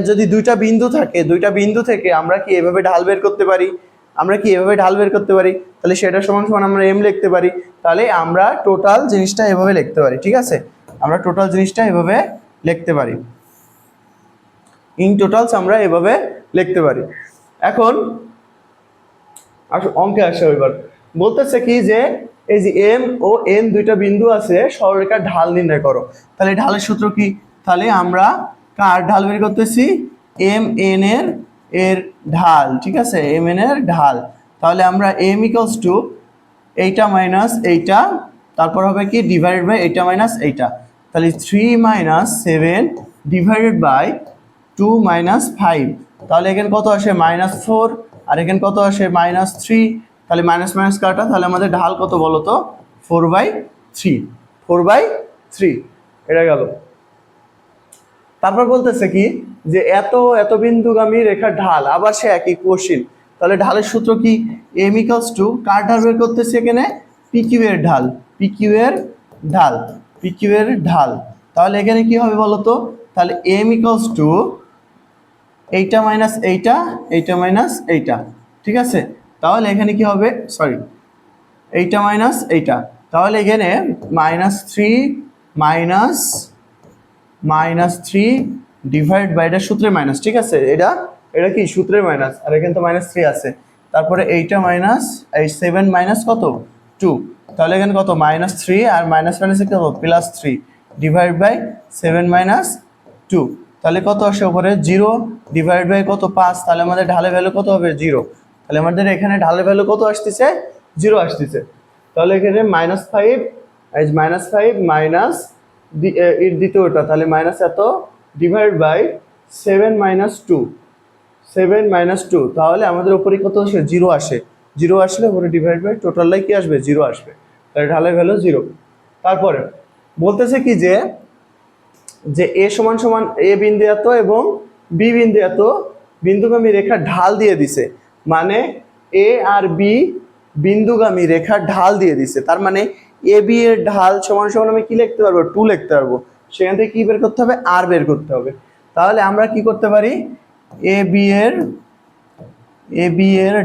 যদি দুইটা বিন্দু থাকে, দুইটা বিন্দু থেকে আমরা কি এভাবে ঢাল বের করতে পারি? তাহলে সেটা সমান সমান আমরা এম লিখতে পারি। তাহলে আমরা টোটাল জিনিসটা এভাবে লিখতে পারি, ঠিক আছে? আমরা টোটাল জিনিসটা এভাবে লিখতে পারি, ইন টোটালস আমরা এভাবে লিখতে পারি। এখন অঙ্কে আসে, এবার বলতেছে কি যে এই যে এম ও এন দুইটা বিন্দু আছে, সরলরেখার ঢাল নির্ণয় করো। তাহলে ঢালের সূত্র কি? তাহলে আমরা কার ঢাল বের করতেছি? এম এন এর ঢাল, ঠিক আছে? এম এন এর ঢাল। তাহলে আমরা এম ইকুয়ালস টু এইটা মাইনাস এইটা, তারপর হবে কি ডিভাইডেড বাই এইটা মাইনাস এইটা, তাহলে 3 মাইনাস 7 ডিভাইডেড বাই 2 মাইনাস 5। তাহলে এখানে কত আসে? -4, আর এখানে কত আসে? -3। তাহলে মাইনাস মাইনাস কাটা, তাহলে আমাদের ঢাল কত বলো তো? 4/3 এটা গেল। তারপর বলতেছে কি যে এত বিন্দুগামী রেখার ঢাল, আবার সে একই কোশ্চিন। তাহলে ঢালের সূত্র কি? এম ইকুয়ালস টু, কার ঢাল বের করতেছি এখানে? পিকিউ এর ঢাল, পিকিউ এর ঢাল। তাহলে এখানে কি হবে বলো তো? তাহলে এম ইকুয়ালস টু এইটা মাইনাস এইটা, এইটা মাইনাস এইটা, ঠিক আছে? তাহলে এখানে কি হবে? সরি, এইটা মাইনাস এইটা, তাহলে এখানে -3 ডিভাইড বাই, এটা সূত্রের মাইনাস, ঠিক আছে? এটা কি সূত্রের মাইনাস, আর এখানে তো -3 আছে। তারপরে এইটা মাইনাস এই 7 মাইনাস কত 2, তাহলে এখানে কত? -3 আর মাইনাস মাইনাসে কত? +3 ডিভাইড বাই 7 মাইনাস 2, তাহলে কত আসে উপরে? 0 ডিভাইড বাই কত? 5। তাহলে আমাদের ঢালের ভ্যালু কত হবে? 0। তাহলে আমাদের এখানে ঢালের ভ্যালু কত আসতেছে? 0 আসতেছে। তাহলে এখানে -5 মাইনাস এর দ্বিতীয়টা, তাহলে মাইনাস এত ডিভাইড বাই 7 মাইনাস 2, তাহলে আমাদের উপরে কত আসে? 0 আসে। 0 আসলে উপরে ডিভাইড বাই টোটালটাই কি আসবে? 0 আসবে। তাহলে ঢালের ভ্যালু 0। তারপরে বলতেছে কি যে এ সমান সমান এ বিন্দু এত এবং বি বিন্দু এত বিন্দুগামী রেখার ঢাল দিয়ে দিছে, মানে এ আর বি বিন্দুগামী রেখার ঢাল দিয়ে দিছে। তার মানে এ বি এর ঢাল সমান সমান আমি কি লিখতে পারবো? 2 লিখতে পারবো। সেখান থেকে কি বের করতে হবে? আর বের করতে হবে। তাহলে আমরা কি করতে পারি? এ বি এর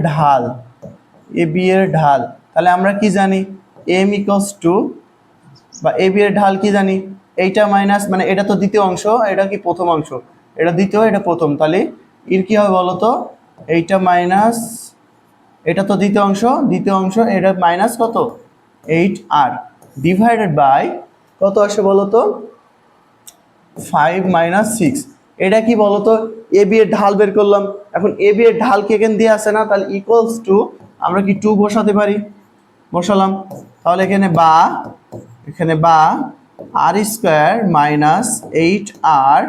ঢাল, তাহলে আমরা কি জানি? এম ইকুয়ালস টু, বা এ বি এর ঢাল কি জানি? এইটা মাইনাস, মানে এটা তো দ্বিতীয় অংশ, এটা কি প্রথম অংশ? এটা দ্বিতীয়, এটা প্রথম, তাহলে এর কি হবে বলো তো? এইটা মাইনাস, এটা তো দ্বিতীয় অংশ, এটা মাইনাস কত? 8r ডিভাইডেড বাই কত আসে বলো তো? 5 মাইনাস 6। এটা কি বলো তো? এ বি এর ঢাল বের করলাম। এখন এ বি এর ঢাল কি এখানে দিয়ে আসে না? তাহলে ইকুয়ালস টু, আমরা কি 2 বসাতে পারি? বসালাম। তাহলে এখানে বা r square minus 8r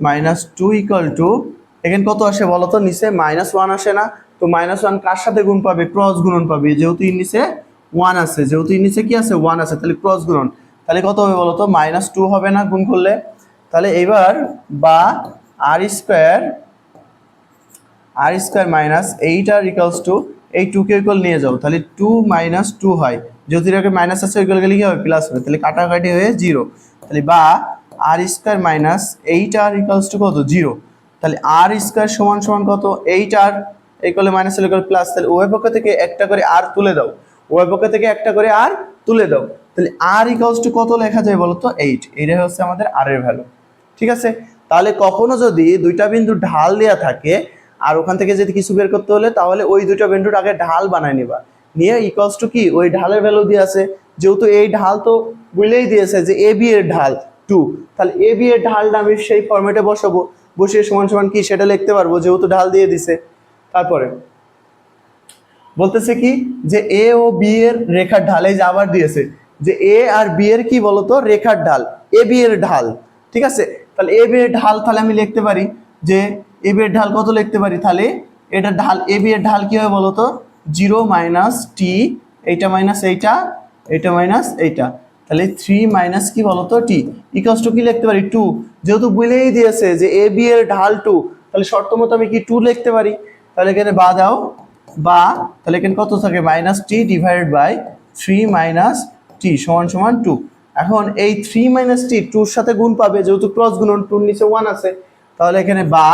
minus two equal to, এখানে কত আসে বলো তো, নিচে মাইনাস ওয়ান আসে না? তো মাইনাস ওয়ান কার সাথে গুণ পাবে? ক্রস গুণন পাবে। যেহেতু এর নিচে ওয়ান আছে, যেহেতু এর নিচে কি আছে? ওয়ান আছে, তাহলে ক্রস গুণন। তাহলে কত হবে বলো তো? মাইনাস টু হবে না গুণ করলে? তাহলে এবার বা r square minus 8r equals to, এই টুকে ইকুয়াল নিয়ে যাও, তাহলে 2 মাইনাস 2 হয়, যেহেতু এর আগে মাইনাস আছে ইকুয়াল গেলে কি হবে? প্লাস হবে, তাহলে কাটাকাটি হয়ে 0। তাহলে বা r square minus 8r equals to কত? 0। তাহলে আর স্কোয়ার সমান সমান কত? 8r, ইকুয়ালে মাইনাস হলে ইকুয়াল প্লাস, তাহলে উভয় পক্ষ থেকে একটা করে আর তুলে দাও, উভয় পক্ষ থেকে একটা করে আর তুলে দাও, তাহলে আর ইকুয়ালস টু কত লেখা যায় বলো তো? 8। এইটাই হচ্ছে আমাদের আর এর ভ্যালু। ঠিক আছে, তাহলে কখনো যদি দুইটা বিন্দু ঢাল দেওয়া থাকে আর ওখান থেকে যদি কিছু বের করতে হলে, তাহলে ওই দুইটা বিন্দুর আগে ঢাল বানায় নিবা, নিয়ে ইকুয়ালস টু কি ওই ঢালের ভ্যালু দিয়ে আছে, যেহেতু এই ঢাল তো বলেই দিয়েছে যে এ বি এর ঢাল 2, তাহলে এ বি এর ঢালটা আমি সেই ফরম্যাটে বসাবো, বসিয়ে সমান সমান কি সেটা লিখতে পারবো, যেহেতু ঢাল দিয়ে দিছে। তারপরে বলতেছে কি যে এ ও বি এর রেখার ঢাল, এই যে আবার দিয়েছে যে এ আর বি এর কি বলতো? রেখার ঢাল, এ বি এর ঢাল। ঠিক আছে, তাহলে এ বি এর ঢাল, তাহলে আমি লিখতে পারি যে এ বি এর ঢাল কত লিখতে পারি? তাহলে এটা ঢাল, এ বি এর ঢাল কি হবে বলতো? 0 মাইনাস টি, এইটা মাইনাস এইটা, এইটা মাইনাস এইটা, তাহলে 3 মাইনাস কি বলতো? টি ইকুয়ালস টু কি লিখতে পারি? 2। যেহেতু বলেই দিয়েছে যে এ বি এর ঢাল 2, তাহলে শর্ত মতো আমি কি 2 লিখতে পারি। তাহলে এখানে বা দাও, বা তাহলে এখানে কত থাকে? Minus t divided by 3 minus t সমান সমান 2। এখন এই 3 মাইনাস টি 2 সাথে গুণ পাবে, যেহেতু ক্রস গুণন, 2 নিচে 1 আছে, তাহলে এখানে বা,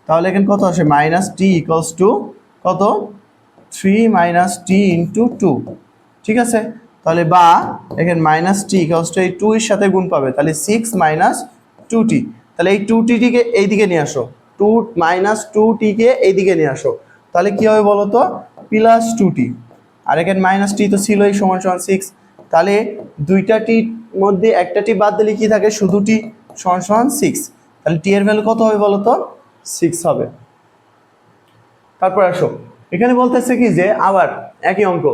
তাহলে এখানে কত আসে? মাইনাস টি ইকুয়ালস টু কত? 3 মাইনাস টি ইন্টু 2। ঠিক আছে, তাহলে বা এখানে মাইনাস টি ইকুয়ালস টু এই 2 এর সাথে গুণ পাবে, তাহলে 6 মাইনাস 2টি, তাহলে এই 2টিকে এইদিকে নিয়ে আসো, 2 মাইনাস 2টিকে এইদিকে নিয়ে আসো, তাহলে কি হবে বলো তো? প্লাস 2টি, আর এখানে মাইনাস টি তো ছিলই, সমান সমান 6। তাহলে দুইটা টির মধ্যে একটা টি বাদ দিলে কি থাকে? শুধু টি, সমান সমান 6। তাহলে টি এর ভ্যালু কত হবে বলো তো? 6 হবে। তারপর আসো, এখানে বলতেছে কি যে আবার একই অঙ্ক,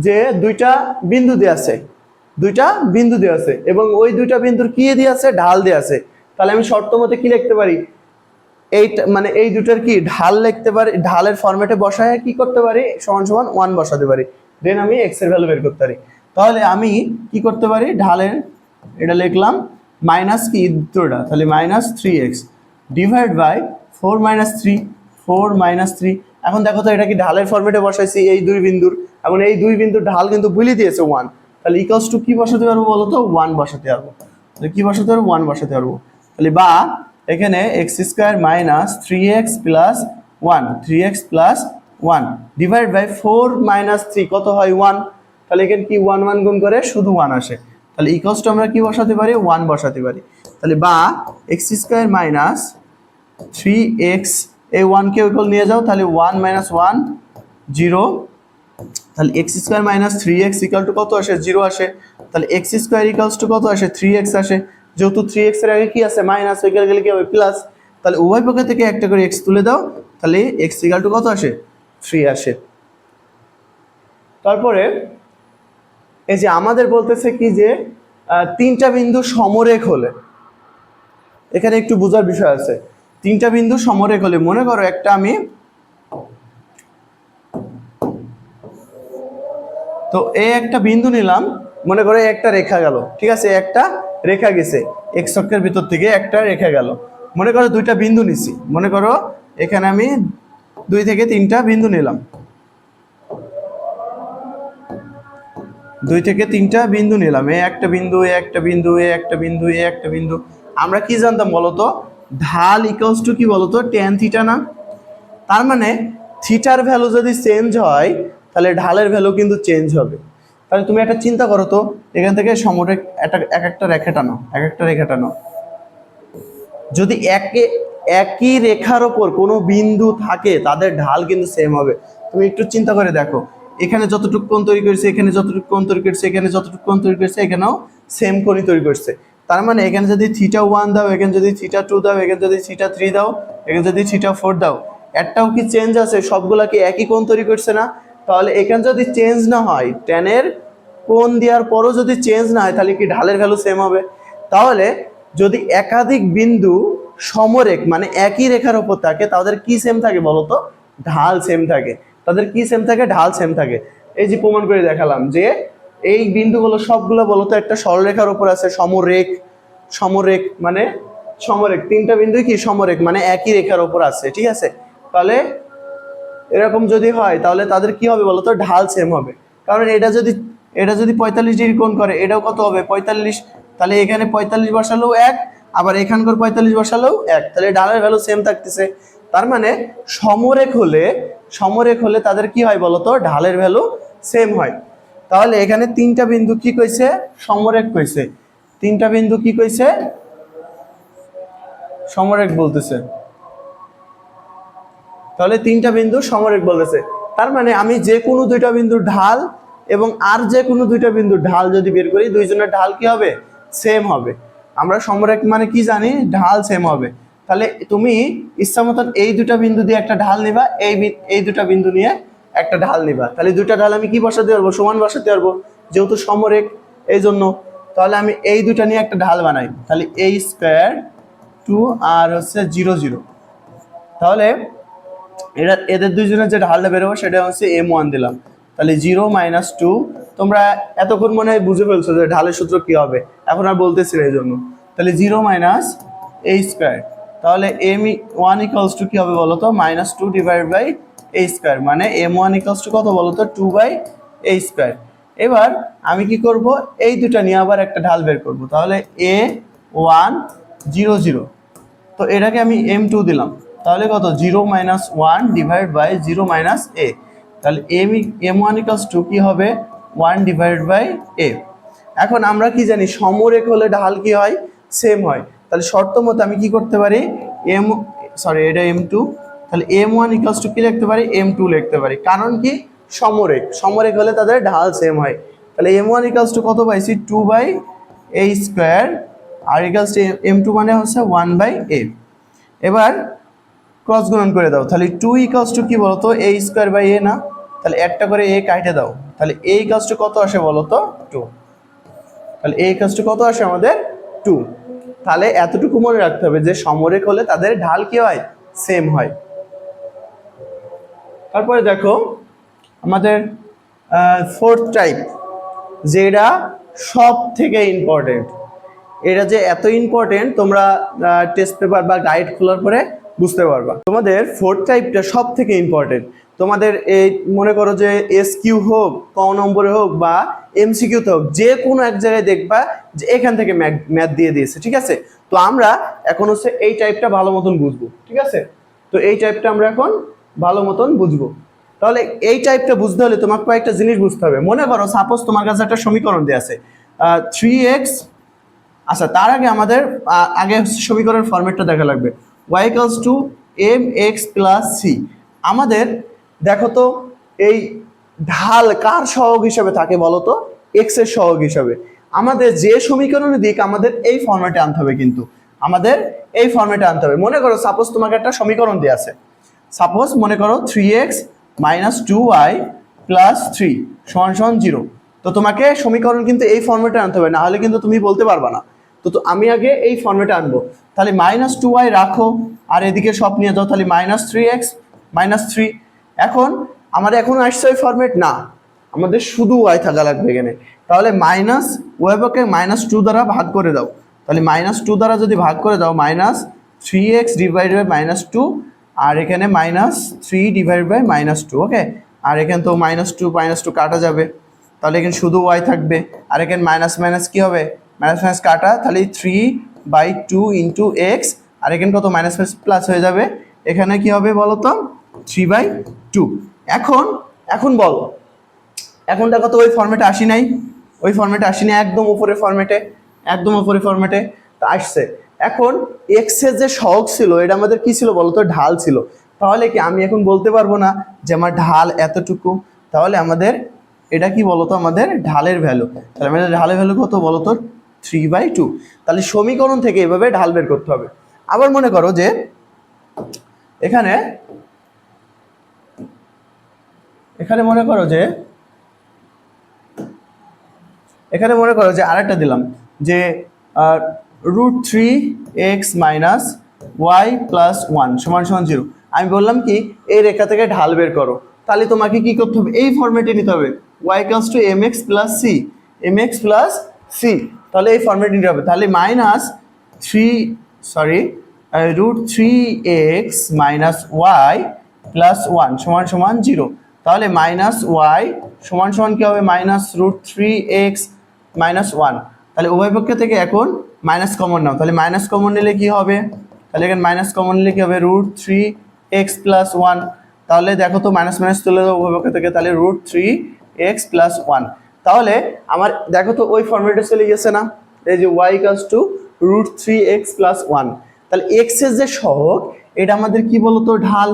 যে দুইটা বিন্দু দেওয়া আছে, দুইটা বিন্দু দেওয়া আছে এবং ওই দুইটা বিন্দুর কি দেওয়া আছে? ঢাল দেওয়া আছে। তাহলে আমি শর্ত মতে কি লিখতে পারি? এইটা মানে এই দুটার কি ঢাল লিখতে পারি, ঢালের ফরম্যাটে বসায় কি করতে পারি? সমান সমান 1 বসাতে পারি, দেন আমি এক্স এর ভ্যালু বের করতে পারি। তাহলে আমি কি করতে পারি? ঢালের এটা লিখলাম মাইনাস কি দুটোটা, তাহলে minus 3x divide by 4 minus 3, 4 minus 3। এখন দেখো তো এটা কি ঢালের ফরম্যাটে বসাইছি এই দুই বিন্দুর, এবং এই দুই বিন্দুর ঢাল কিন্তু বলে দিয়েছে 1, তাহলে ইকুয়ালস টু কি বসাতে পারবো বলো তো? 1 বসাতে পারবো। তাহলে কি বসাতে পারবো? 1 বসাতে পারবো। তাহলে বা এখানে X square minus 3x plus 1, 3x plus 1 divide by 4 minus 3 কত হয়? 1। তাহলে এখানে কি 1 1 গুণ করে শুধু 1 আসে, তাহলে ইকুয়ালস টু আমরা কি বসাতে পারি? 1 বসাতে পারি। তাহলে বা এক্স স্কোয়ার মাইনাস 3x, এই 1 কে ইকুয়াল নিয়ে যাও, তাহলে 1 মাইনাস 1 0, তাহলে X square minus 3x equal to কত আসে? 0 আসে। তাহলে এক্স স্কোয়ার ইকুয়ালস টু কত আসে? 3x আসে, যেহেতু 3x এর আগে কি আছে? মাইনাস, ওইখানে গেলে কি হবে? প্লাস। তাহলে উভয় পক্ষ থেকে একটা করে x তুলে দাও, তাহলে x ইকুয়াল টু কত আসে? 3 আসে। তারপরে এই যে আমাদের বলতেছে কি যে তিনটা বিন্দু সমরেখ হলে, এখানে একটু বোঝার বিষয় আছে। তিনটা বিন্দু সমরেখ হলে, মনে করো একটা আমি, তো এই একটা বিন্দু নিলাম, মনে করো একটা রেখা গেল, ঠিক আছে? একটা রেখা গেছে, এক্স অক্ষের ভিতর থেকে একটা রেখা গেল। মনে করো দুইটা বিন্দু নিছি, মনে করো এখানে আমি 2 থেকে 3টা বিন্দু নিলাম, 2 থেকে 3টা বিন্দু নিলাম, এ একটা বিন্দু, এ একটা বিন্দু, এ একটা বিন্দু, এ একটা বিন্দু। আমরা কি জানতাম বলতো? ঢাল ইকুয়ালস টু কি বলতো? tan থিটা না? তার মানে থিটার ভ্যালু যদি চেঞ্জ হয়, তাহলে ঢালের ভ্যালু কিন্তু চেঞ্জ হবে। তাহলে তুমি একটা চিন্তা করো তো, এখান থেকে সমরেখ এক একটা রেখা টানো, এক একটা রেখা টানো, যদি একই রেখার ওপর কোনো বিন্দু থাকে, তাদের ঢাল কিন্তু সেম হবে। তুমি একটু চিন্তা করে দেখো, এখানে যতটুকু কোণ তৈরি করেছে, এখানে যতটুকু কোণ তৈরি করেছে, এখানে যতটুকু কোণ তৈরি করেছে, এখানেও সেম কোণই তৈরি করছে। তার মানে এখানে যদি θ1 দাও, এখানে যদি θ2 দাও, এখানে যদি θ3 দাও, এখানে যদি θ4 দাও, একটাও কি চেঞ্জ আছে? সবগুলা কি একই কোণ তৈরি করছে না? তাহলে এখানে যদি চেঞ্জ না হয়, ট্যানের কোণ দেওয়ার পরও যদি চেঞ্জ না হয়, তাহলে কি ঢালের ভ্যালু সেম হবে? তাহলে যদি একাধিক বিন্দু সমরেখ মানে একই রেখার উপর থাকে তাদের কি সেম থাকে বলতো? ঢাল সেম থাকে। তাদের কি সেম থাকে? ঢাল সেম থাকে। এই যে প্রমাণ করে দেখালাম যে এই বিন্দুগুলো সবগুলো বলতো একটা সরলরেখার উপর আছে, সমরেখ। সমরেখ মানে সমরেখ, তিনটা বিন্দুই কি সমরেখ মানে একই রেখার উপর আছে, ঠিক আছে? তাহলে এরকম যদি হয় তাহলে তাদের কি হবে বলতো? ঢাল সেম হবে। কারণ এটা যদি 45 ডিগ্রি কোণ করে, এটাও কত হবে? 45। তাহলে এখানে 45 বসালেও এক, আবার এখানকার 45 বসালেও এক, তাহলে ঢালের ভ্যালু সেম থাকতেছে। তার মানে সমরেখ হলে তাদের কি হয় বলতো? ঢালের ভ্যালু সেম হয়। তাহলে এখানে তিনটা বিন্দু কি কইছে? সমরেখ কইছে। তিনটা বিন্দু কি কইছে? সমরেখ বলতেছে। তাহলে তিনটা বিন্দু সমরেখ বলতেছে। তার মানে আমি যে কোনো দুইটা বিন্দুর ঢাল এবং আর যে কোনো দুইটা বিন্দুর ঢাল যদি বের করি, দুইজনের ঢাল কি হবে? সেম হবে। আমরা সমরেখ মানে কি জানি? ঢাল সেম হবে। তাহলে তুমি ইচ্ছা মতন এই দুটা বিন্দু দিয়ে একটা ঢাল নিবা, এই দুটা বিন্দু নিয়ে একটা ঢাল নিবা। তাহলে দুইটা ঢাল আমি কি বসাতে পারবো? সমান বসাতে পারবো, যেহেতু সমরেখ এই জন্য। তাহলে আমি এই দুটা নিয়ে একটা ঢাল বানাই, তাহলে a স্কোয়ার 2 আর হচ্ছে 0 0। তাহলে এদের দুইজনের যে ঢালটা বেরোবো সেটা হচ্ছে m1 দিলাম। তাহলে 0 - 2। তোমরা এতক্ষণ মনে হয় বুঝে ফেলছো যে ঢালের সূত্র কি হবে, এখন আর বলতেছি না এই জন্য। তাহলে 0 - a স্কোয়ার। তাহলে m1 = কি হবে বলো তো? -2 / a স্কোয়ার, মানে m1 = কত বলো তো? 2/a square. এবার আমি কি করব? এই দুটা নিয়ে আবার একটা ঢাল বের করব। তাহলে a1 0 0। তো এটাকে আমি m2 দিলাম। তাহলে কত? 0 - 1 / 0 - a। তাহলে m1 = কি হবে? 1/a। এখন আমরা কি জানি? সমরেখ হলে ঢাল কি হয়? সেম হয়। তাহলে শর্ত মতে আমি কি করতে পারি? এটা m2। তাহলে m1 = কি লিখতে পারি? m2 লিখতে পারি। কারণ কি? সমরেখ হলে তাদের ঢাল সেম হয়। তাহলে m1 = কত পাইছি? 2/a স্কোয়ার, আর m2 মানে হচ্ছে 1/a। এবার ক্রস গুণন করে দাও। তাহলে 2 = কি বলতো? a স্কোয়ার বাই a না? তাহলে একটা করে a কাটে দাও। তাহলে a = কত আসে বলতো? 2। তাহলে a = কত আসে আমাদের? 2। তাহলে এতটুকু মনে রাখতে হবে যে সমরেখ হলে তাদের ঢাল কি হয়? সেম হয়। তারপরে দেখো আমাদের ফোর্থ টাইপ, যেটা সব থেকে ইম্পর্টেন্ট। এটা যে এত ইম্পর্টেন্ট তোমরা টেস্ট পেপার বা গাইড খোলার পরে বুঝতে পারবা। তোমাদের ফোর্থ টাইপটা সব থেকে ইম্পর্টেন্ট। তোমাদের এই মনে করো যে SQ হোক, ক নম্বরে হোক বা MCQতে হোক, যে কোনো এক জায়গায় দেখবা যে এখান থেকে ম্যাথ দিয়ে দিয়েছে, ঠিক আছে? তো আমরা এখন হচ্ছে এই টাইপটা ভালো মতন বুঝবো, ঠিক আছে? তো এই টাইপটা আমরা এখন ভালো মতন বুঝবো। তাহলে এই টাইপটা বুঝতে হলে তোমাকে কয়েকটা জিনিস বুঝতে হবে। মনে করো সাপোজ তোমার কাছে একটা সমীকরণ দেওয়া আছে 3x। আচ্ছা, তার আগে আমাদের আগে সমীকরণের ফরম্যাটটা দেখা লাগবে। y = mx + c। আমাদের দেখো তো এই ঢাল কার সহগ হিসাবে থাকে বলো তো? x এর সহগ হিসাবে। আমাদের যে সমীকরণে দিক আমাদের এই ফরম্যাটে আনতে হবে, কিন্তু আমাদের এই ফরম্যাটে আনতে হবে। মনে করো সাপোজ তোমাকে একটা সমীকরণ দেওয়া আছে। সাপোজ মনে করো 3x - 2y + 3 = 0। তো তোমাকে সমীকরণ কিন্তু এই ফরম্যাটে আনতে হবে, না হলে কিন্তু তুমি বলতে পারবা না। তো আমি আগে এই ফরম্যাটে আনবো। তাহলে -2y রাখো, আর এদিকে সব নিয়ে যাও। তাহলে -3x - 3। এখন আমাদের এখন আসছে ওই ফরম্যাট না, আমাদের শুধু y থাকা লাগবে এখানে। তাহলে ওয়াইকে -2 দ্বারা ভাগ করে দাও। তাহলে -2 দ্বারা যদি ভাগ করে দাও, -3x / -2, আর এখানে -3 / -2। ওকে, আর এখানে তো -2 কাটা যাবে, তাহলে এখানে শুধু y থাকবে। আর এখানে মাইনাস কি হবে? মাইনাস কাটা, তাহলে 3/2 × x, আর এখানে কত? মাইনাস প্লাস হয়ে যাবে। এখানে কি হবে বলো তো? 3/2। এখন বলো, এখনটা কত? ওই ফরম্যাটে আসি নাই, ওই ফরম্যাটে আসি নাই, একদম উপরের ফরম্যাটে তা আসছে। এখন এক্স এর যে সহগ ছিল এটা আমাদের কি ছিল বলতো? ঢাল ছিল। তাহলে কি আমি এখন বলতে পারবো না যে আমার ঢাল এতটুকু? তাহলে আমাদের এটা কি বলতো? আমাদের ঢালের ভ্যালু। তাহলে আমাদের ঢালের ভ্যালু কত বলতো? 3/2। তাহলে সমীকরণ থেকে এভাবে ঢাল বের করতে হবে। আবার মনে করো যে এখানে মনে করো যে আরেকটা দিলাম যে √3x - y প্লাস 1 সমান সমান 0। আমি বললাম কি এই রেখা থেকে ঢাল বের করো, তাহলে তোমাকে কি করতে হবে, এই ফর্মেটে নিতে হবে y equals to mx plus c, mx plus c, তাহলে এই ফর্মেটে নিতে হবে। তাহলে minus √3x minus y plus 1 সমান সমান 0। তাহলে মাইনাস y সমান সমান কি হবে, মাইনাস √3x মাইনাস 1। তাহলে উভয় পক্ষ থেকে এখন মাইনাস কমন নাও, তাহলে মাইনাস কমন নিলে কি হবে, তাহলে এখানে মাইনাস কমন নিলে কি হবে, √3x প্লাস 1। তাহলে দেখো তো মাইনাস মাইনাস তুলে দাও উভয় পক্ষ থেকে, তাহলে √3x প্লাস 1। তাহলে আমার দেখো তো ওই ফর্মেটে চলে গেছে না, এই যে y equals to √3x plus 1। তাহলে x এর যে সহগ এটা আমাদের কি বলতো, ঢাল।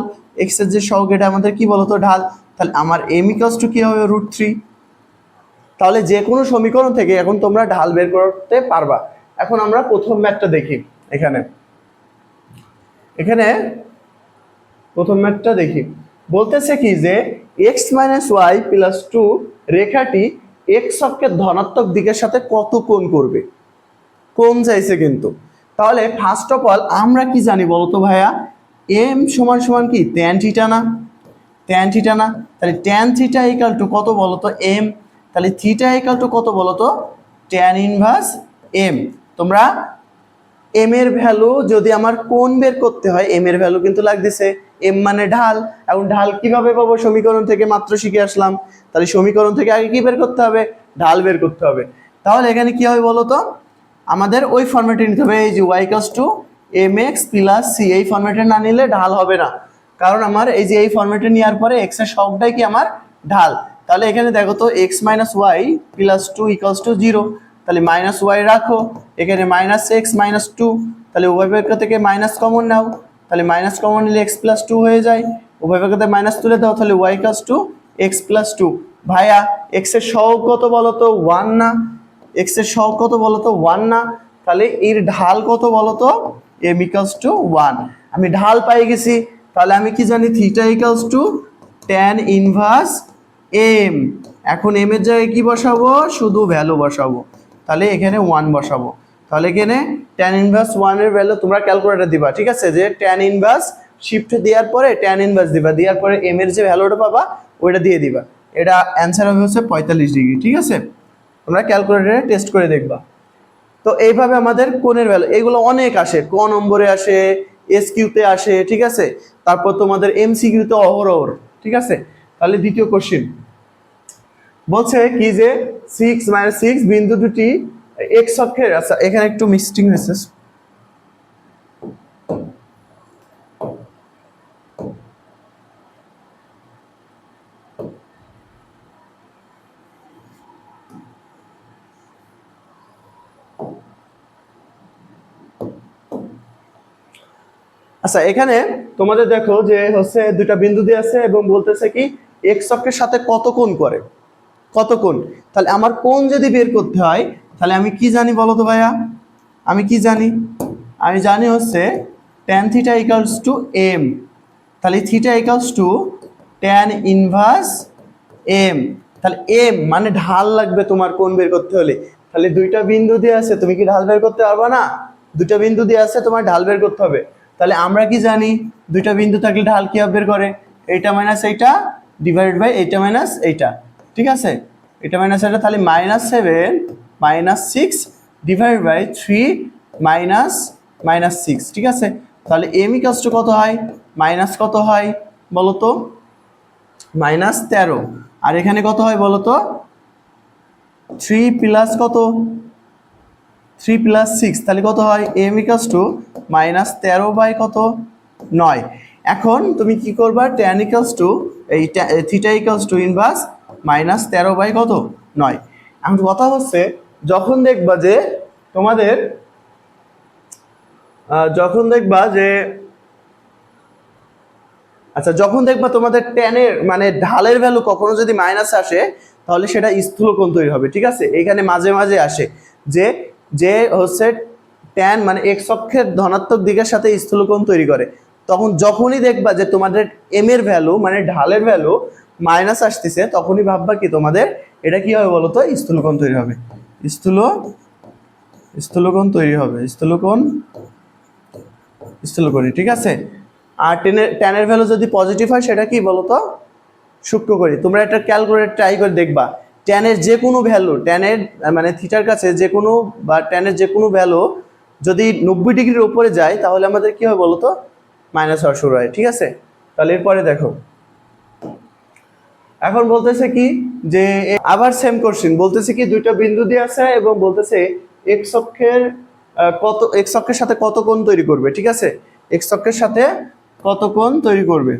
x এর যে সহগ এটা আমাদের কি বলতো, ঢাল। তাহলে আমার m ইকুয়ালস টু কি হবে, √3। তাহলে যে কোনো সমীকরণ থেকে এখন তোমরা ঢাল বের করতে পারবা। এখন আমরা প্রথম ম্যাথটা দেখি, এখানে প্রথম ম্যাথটা দেখি, বলতেছে কি যে x মাইনাস ওয়াই প্লাস 2 রেখাটি x অক্ষের ধনাত্মক দিকের সাথে কত কোণ করবে, কোণ চাইছে কিন্তু। তাহলে ফার্স্ট অফ অল আমরা কি জানি বলতো ভাইয়া, m সমান সমান কি tan থিটা না, tan থিটা না। তাহলে tan থিটা ইকুয়াল টু কত বলতো, m। তাহলে থিটা ইকুয়াল টু কত বলতো, tan ইনভার্স m। তোমরা m এর ভ্যালু যদি আমার কোণ বের করতে হয়, m এর ভ্যালু কিন্তু লাগতেছে, m মানে ঢাল। এখন ঢাল কিভাবে পাবো, সমীকরণ থেকে মাত্র শিখে আসলাম। তাহলে সমীকরণ থেকে আগে কি বের করতে হবে, ঢাল বের করতে হবে। তাহলে এখানে কি হবে বলতো, আমাদের ওই ফর্মেটে নিতে হবে, এই যে y equals to mx plus c, এই ফর্মেটে না নিলে ঢাল হবে না, কারণ আমার এই যে এই ফর্মেটে নেওয়ার পরে x এর সবটাই কি আমার ঢাল। তাহলে এখানে দেখো তো x minus Y plus 2 equals to 0। তাহলে মাইনাস ওয়াই রাখো, এখানে মাইনাস এক্স মাইনাস 2, তাহলে উভয় পক্ষ থেকে মাইনাস কমন নাও, তাহলে মাইনাস কমন নিলে x প্লাস 2 হয়ে যায়, উভয় পক্ষ থেকে মাইনাস তুলে দাও, তাহলে y equals to x plus 2। ভাইয়া x এর সহগ কত বলতো, 1 না, x এর সহগ কত বলতো, 1 না। তাহলে এর ঢাল কত বলতো, m ইকুয়ালস টু 1। আমি ঢাল পাই গেছি, তাহলে আমি কি জানি, theta equals two tan inverse m। এখন m এর জায়গায় কি বসাবো, শুধু ভ্যালু বসাবো, তাহলে এখানে 1 বসাবো। তাহলে এখানে tan ইনভার্স 1 এর ভ্যালু তোমরা ক্যালকুলেটর দিবা, ঠিক আছে, যে tan ইনভার্স শিফট দেওয়ার পরে tan ইনভার্স দিবা, দেওয়ার পরে m এর যে ভ্যালুটা পাবা ওইটা দিয়ে দিবা। এটা অ্যান্সার হবে হচ্ছে 45 ডিগ্রি, ঠিক আছে, তোমরা ক্যালকুলেটরে টেস্ট করে দেখবা। তো এইভাবে আমাদের কোণের ভ্যালু এগুলো অনেক আসে, ক নম্বরে আসে, এস কিউতে আসে, ঠিক আছে, তারপর তোমাদের এমসিকিউতে অহরহ, ঠিক আছে। তাহলে দ্বিতীয় কোশ্চেন বলছে কি যে 6 বিন্দু দুটি এক্স অক্ষের, আচ্ছা এখানে একটু মিস্টিং হয়েছে, আচ্ছা এখানে তোমাদের দেখো যে হচ্ছে দুটা বিন্দু দিয়ে আছে এবং বলতেছে কি এক্স অক্ষের সাথে কত কোণ করে, কত কোণ। তাহলে আমার কোণ যদি বের করতে হয়, তাহলে আমি কি জানি বলো তো ভাইয়া, আমি কি জানি, আমি জানি হচ্ছে tan theta equals two m। তাহলে theta equals two tan inverse m। তাহলে m মানে ঢাল লাগবে তোমার কোণ বের করতে হলে। তাহলে দুইটা বিন্দু দিয়ে আছে, তুমি কি ঢাল বের করতে পারবা না, দুইটা বিন্দু দিয়ে আছে, তোমার ঢাল বের করতে হবে। তাহলে আমরা কি জানি, দুইটা বিন্দু থাকলে ঢাল কি বের করে, এইটা মাইনাস এইটা ডিভাইডেড বাই এইটা মাইনাস এইটা, ঠিক আছে, এটা মাইনাস এটা, তাহলে -7 -6 ডিভাইড বাই 3 -6, ঠিক আছে। তাহলে m ইকুয়ালস টু কত হয়, মাইনাস কত হয় বলো তো, -13। আর এখানে কত হয় বলো তো, 3 প্লাস কত, 3 প্লাস 6, তাহলে কত হয়, m ইকুয়ালস টু -13 বাই কত, 9। এখন তুমি কি করবা, tan ইকুয়ালস টু এই theta equals to inverse -13 by কত, 9। এখন কথা হচ্ছে যখন দেখবা যে তোমাদের যখন দেখবা যে আচ্ছা যখন দেখবা তোমাদের ট্যানের মানে ঢালের ভ্যালু কখনো যদি মাইনাস আসে, তাহলে সেটা স্থূলকোণ তৈরি হবে, ঠিক আছে। এখানে মাঝে মাঝে আসে যে যে হচ্ছে ট্যান মানে এক্স অক্ষের ধনাত্মক দিকের সাথে স্থূলকোণ তৈরি করে, তখন যখনই দেখবা যে তোমাদের এম এর ভ্যালু মানে ঢালের ভ্যালু মাইনাস আসতেছে, তখনই ভাববা কি তোমাদের এটা কি হবে বলো তো, স্থূলকোণ তৈরি হবে, স্থূলকোণ তৈরি হবে, স্থূলকোণ স্থূলকোণী, ঠিক আছে। আর ট্যানের ভ্যালু যদি পজিটিভ হয় সেটা কি বলো তো, সূক্ষ্মকোণী। তোমরা এটা ক্যালকুলেট ট্রাই করে দেখবা, ট্যানের যে কোনো ভ্যালু, ট্যানের মানে থিটার কাছে যে কোনো বা ট্যানের যে কোনো ভ্যালু যদি 90 ডিগ্রির উপরে যায় তাহলে আমাদের কি হয় বলো তো, মাইনাস হওয়া শুরু হয়, ঠিক আছে। তাহলে এরপরে দেখো, এখন বলতেছে কি যে আবার সেম কোশ্চেন, বলতেছে কি দুইটা বিন্দু দিয়ে আছে এবং বলতেছে এক্স অক্ষের এক্স অক্ষের সাথে কত কোণ তৈরি করবে, ঠিক আছে। এক্স অক্ষের সাথে কত কোণ তৈরি করবে,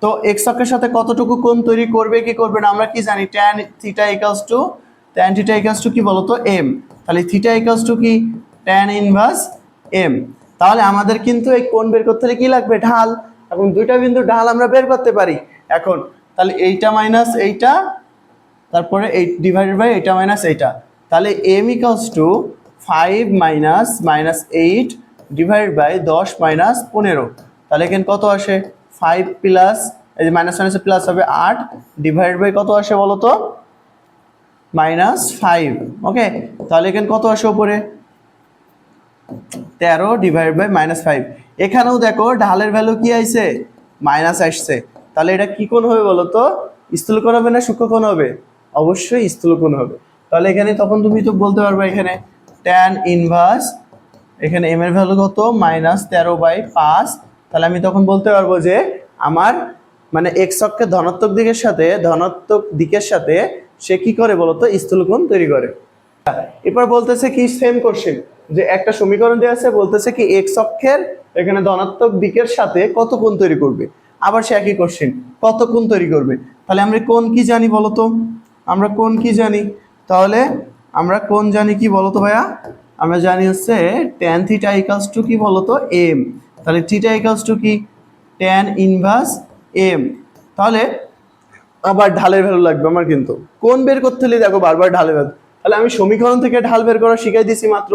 তো এক্স অক্ষের সাথে কতটুকু কোণ তৈরি করবে কি করবে না আমরা কি জানি, tan থিটা ইকুয়ালস টু কি বলতো এম। তাহলে থিটা ইকুয়ালস টু কি tan ইনভার্স এম। তাহলে আমাদের কিন্তু এই কোণ বের করতে হলে কি লাগবে, ঢাল। এখন দুইটা বিন্দুর ঢাল আমরা বের করতে পারি এখন। তাহলে এইটা মাইনাস এইটা, তারপরে এই ডিভাইডেড বাই এইটা মাইনাস এইটা, তাহলে M equals to 5 minus 8 divided by 10 minus 15। তাহলে এখানে কত আসে, 5 প্লাস এই যে মাইনাস মাইনাসে প্লাস হবে 8 ডিভাইডেড বাই কত আসে বলো তো, -5। ওকে, তাহলে এখানে কত আসে উপরে, 13 ডিভাইডেড বাই -5। এখানেও দেখো ঢালের ভ্যালু কি আইছে, মাইনাস আসছে। তাহলে এটা কি কোণ হবে বলো তো, স্থূলকোণ হবে না সূক্ষ্মকোণ হবে, অবশ্যই স্থূলকোণ হবে। তাহলে এখানে তখন তুমি তো বলতে পারবে এখানে tan ইনভার্স, এখানে এম এর ভ্যালু কত, -13/5। তাহলে আমি তখন বলতে পারবো যে আমার মানে এক্স অক্ষের ধনাত্মক দিকের সাথে সে কি করে বলতো, স্থূলকোণ তৈরি করে। এরপর বলতেছে কি সেম কোশ্চেন, যে একটা সমীকরণ দেওয়া আছে, বলতেছে কি এক্স অক্ষের এখানে ধনাত্মক দিকের সাথে কত কোণ তৈরি করবে। আবার সে একই কোশ্চেন, কত কোণ তৈরি করবে। তাহলে আমরা কোণ কি জানি বলতো, আমরা কোণ কি জানি, তাহলে আমরা কোণ জানি কি বলতো ভাইয়া, আমরা জানি হচ্ছে tan থিটা ইকুয়ালস টু কি বলতো এম। তাহলে থিটা ইকুয়ালস টু কি tan ইনভার্স এম। তাহলে আবার ঢালের ভ্যালু লাগবে আমার, কিন্তু কোণ বের করতে হলে দেখো বারবার ঢালের ভ্যালু। তাহলে আমি সমীকরণ থেকে ঢাল বের করা শিখাই দিয়েছি মাত্র।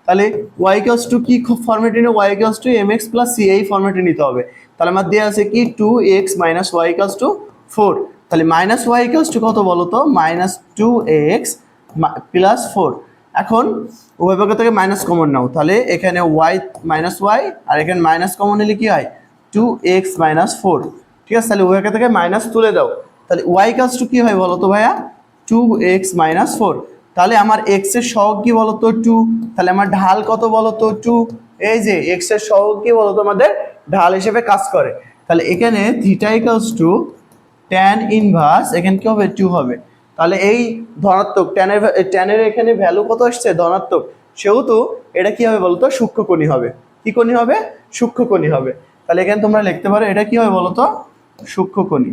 তাহলে y ইকুয়ালস টু কি ফরম্যাটে নিয়ে, y equals to mx plus c এই ফরম্যাটে নিতে হবে। তাহলে আমার দেওয়া আছে কি 2x minus y equals to 4। তাহলে মাইনাস y ইকুয়ালস টু কত বলো তো, -2x প্লাস 4। এখন উভয় পক্ষ থেকে মাইনাস কমন নাও, তাহলে এখানে y মাইনাস y আর এখানে মাইনাস কমন নিলে কি হয়, 2x মাইনাস 4। ঠিক আছে, তাহলে উভয় পক্ষ থেকে মাইনাস তুলে দাও। তাহলে y ইকুয়ালস টু কি হয় বলো তো ভাইয়া, 2x মাইনাস 4। তাহলে আমার x এর সহগ কি বলতো 2, তাহলে আমার ঢাল কত বলতো 2। এই যে x এর সহগ কি বলতো আমাদের ঢাল হিসেবে কাজ করে। তাহলে এখানে theta equals two tan inverse, এখানে কি হবে 2 হবে। তাহলে এই ধনাত্মক ট্যানের এখানে ভ্যালু কত আসছে, ধনাত্মক, সেহেতু এটা কি হবে বলতো, সূক্ষ্মকোণী হবে। কি কোণী হবে, সূক্ষ্মকোণী হবে। তাহলে এখানে তোমরা লিখতে পারো এটা কি হবে বলতো, সূক্ষ্মকোণী।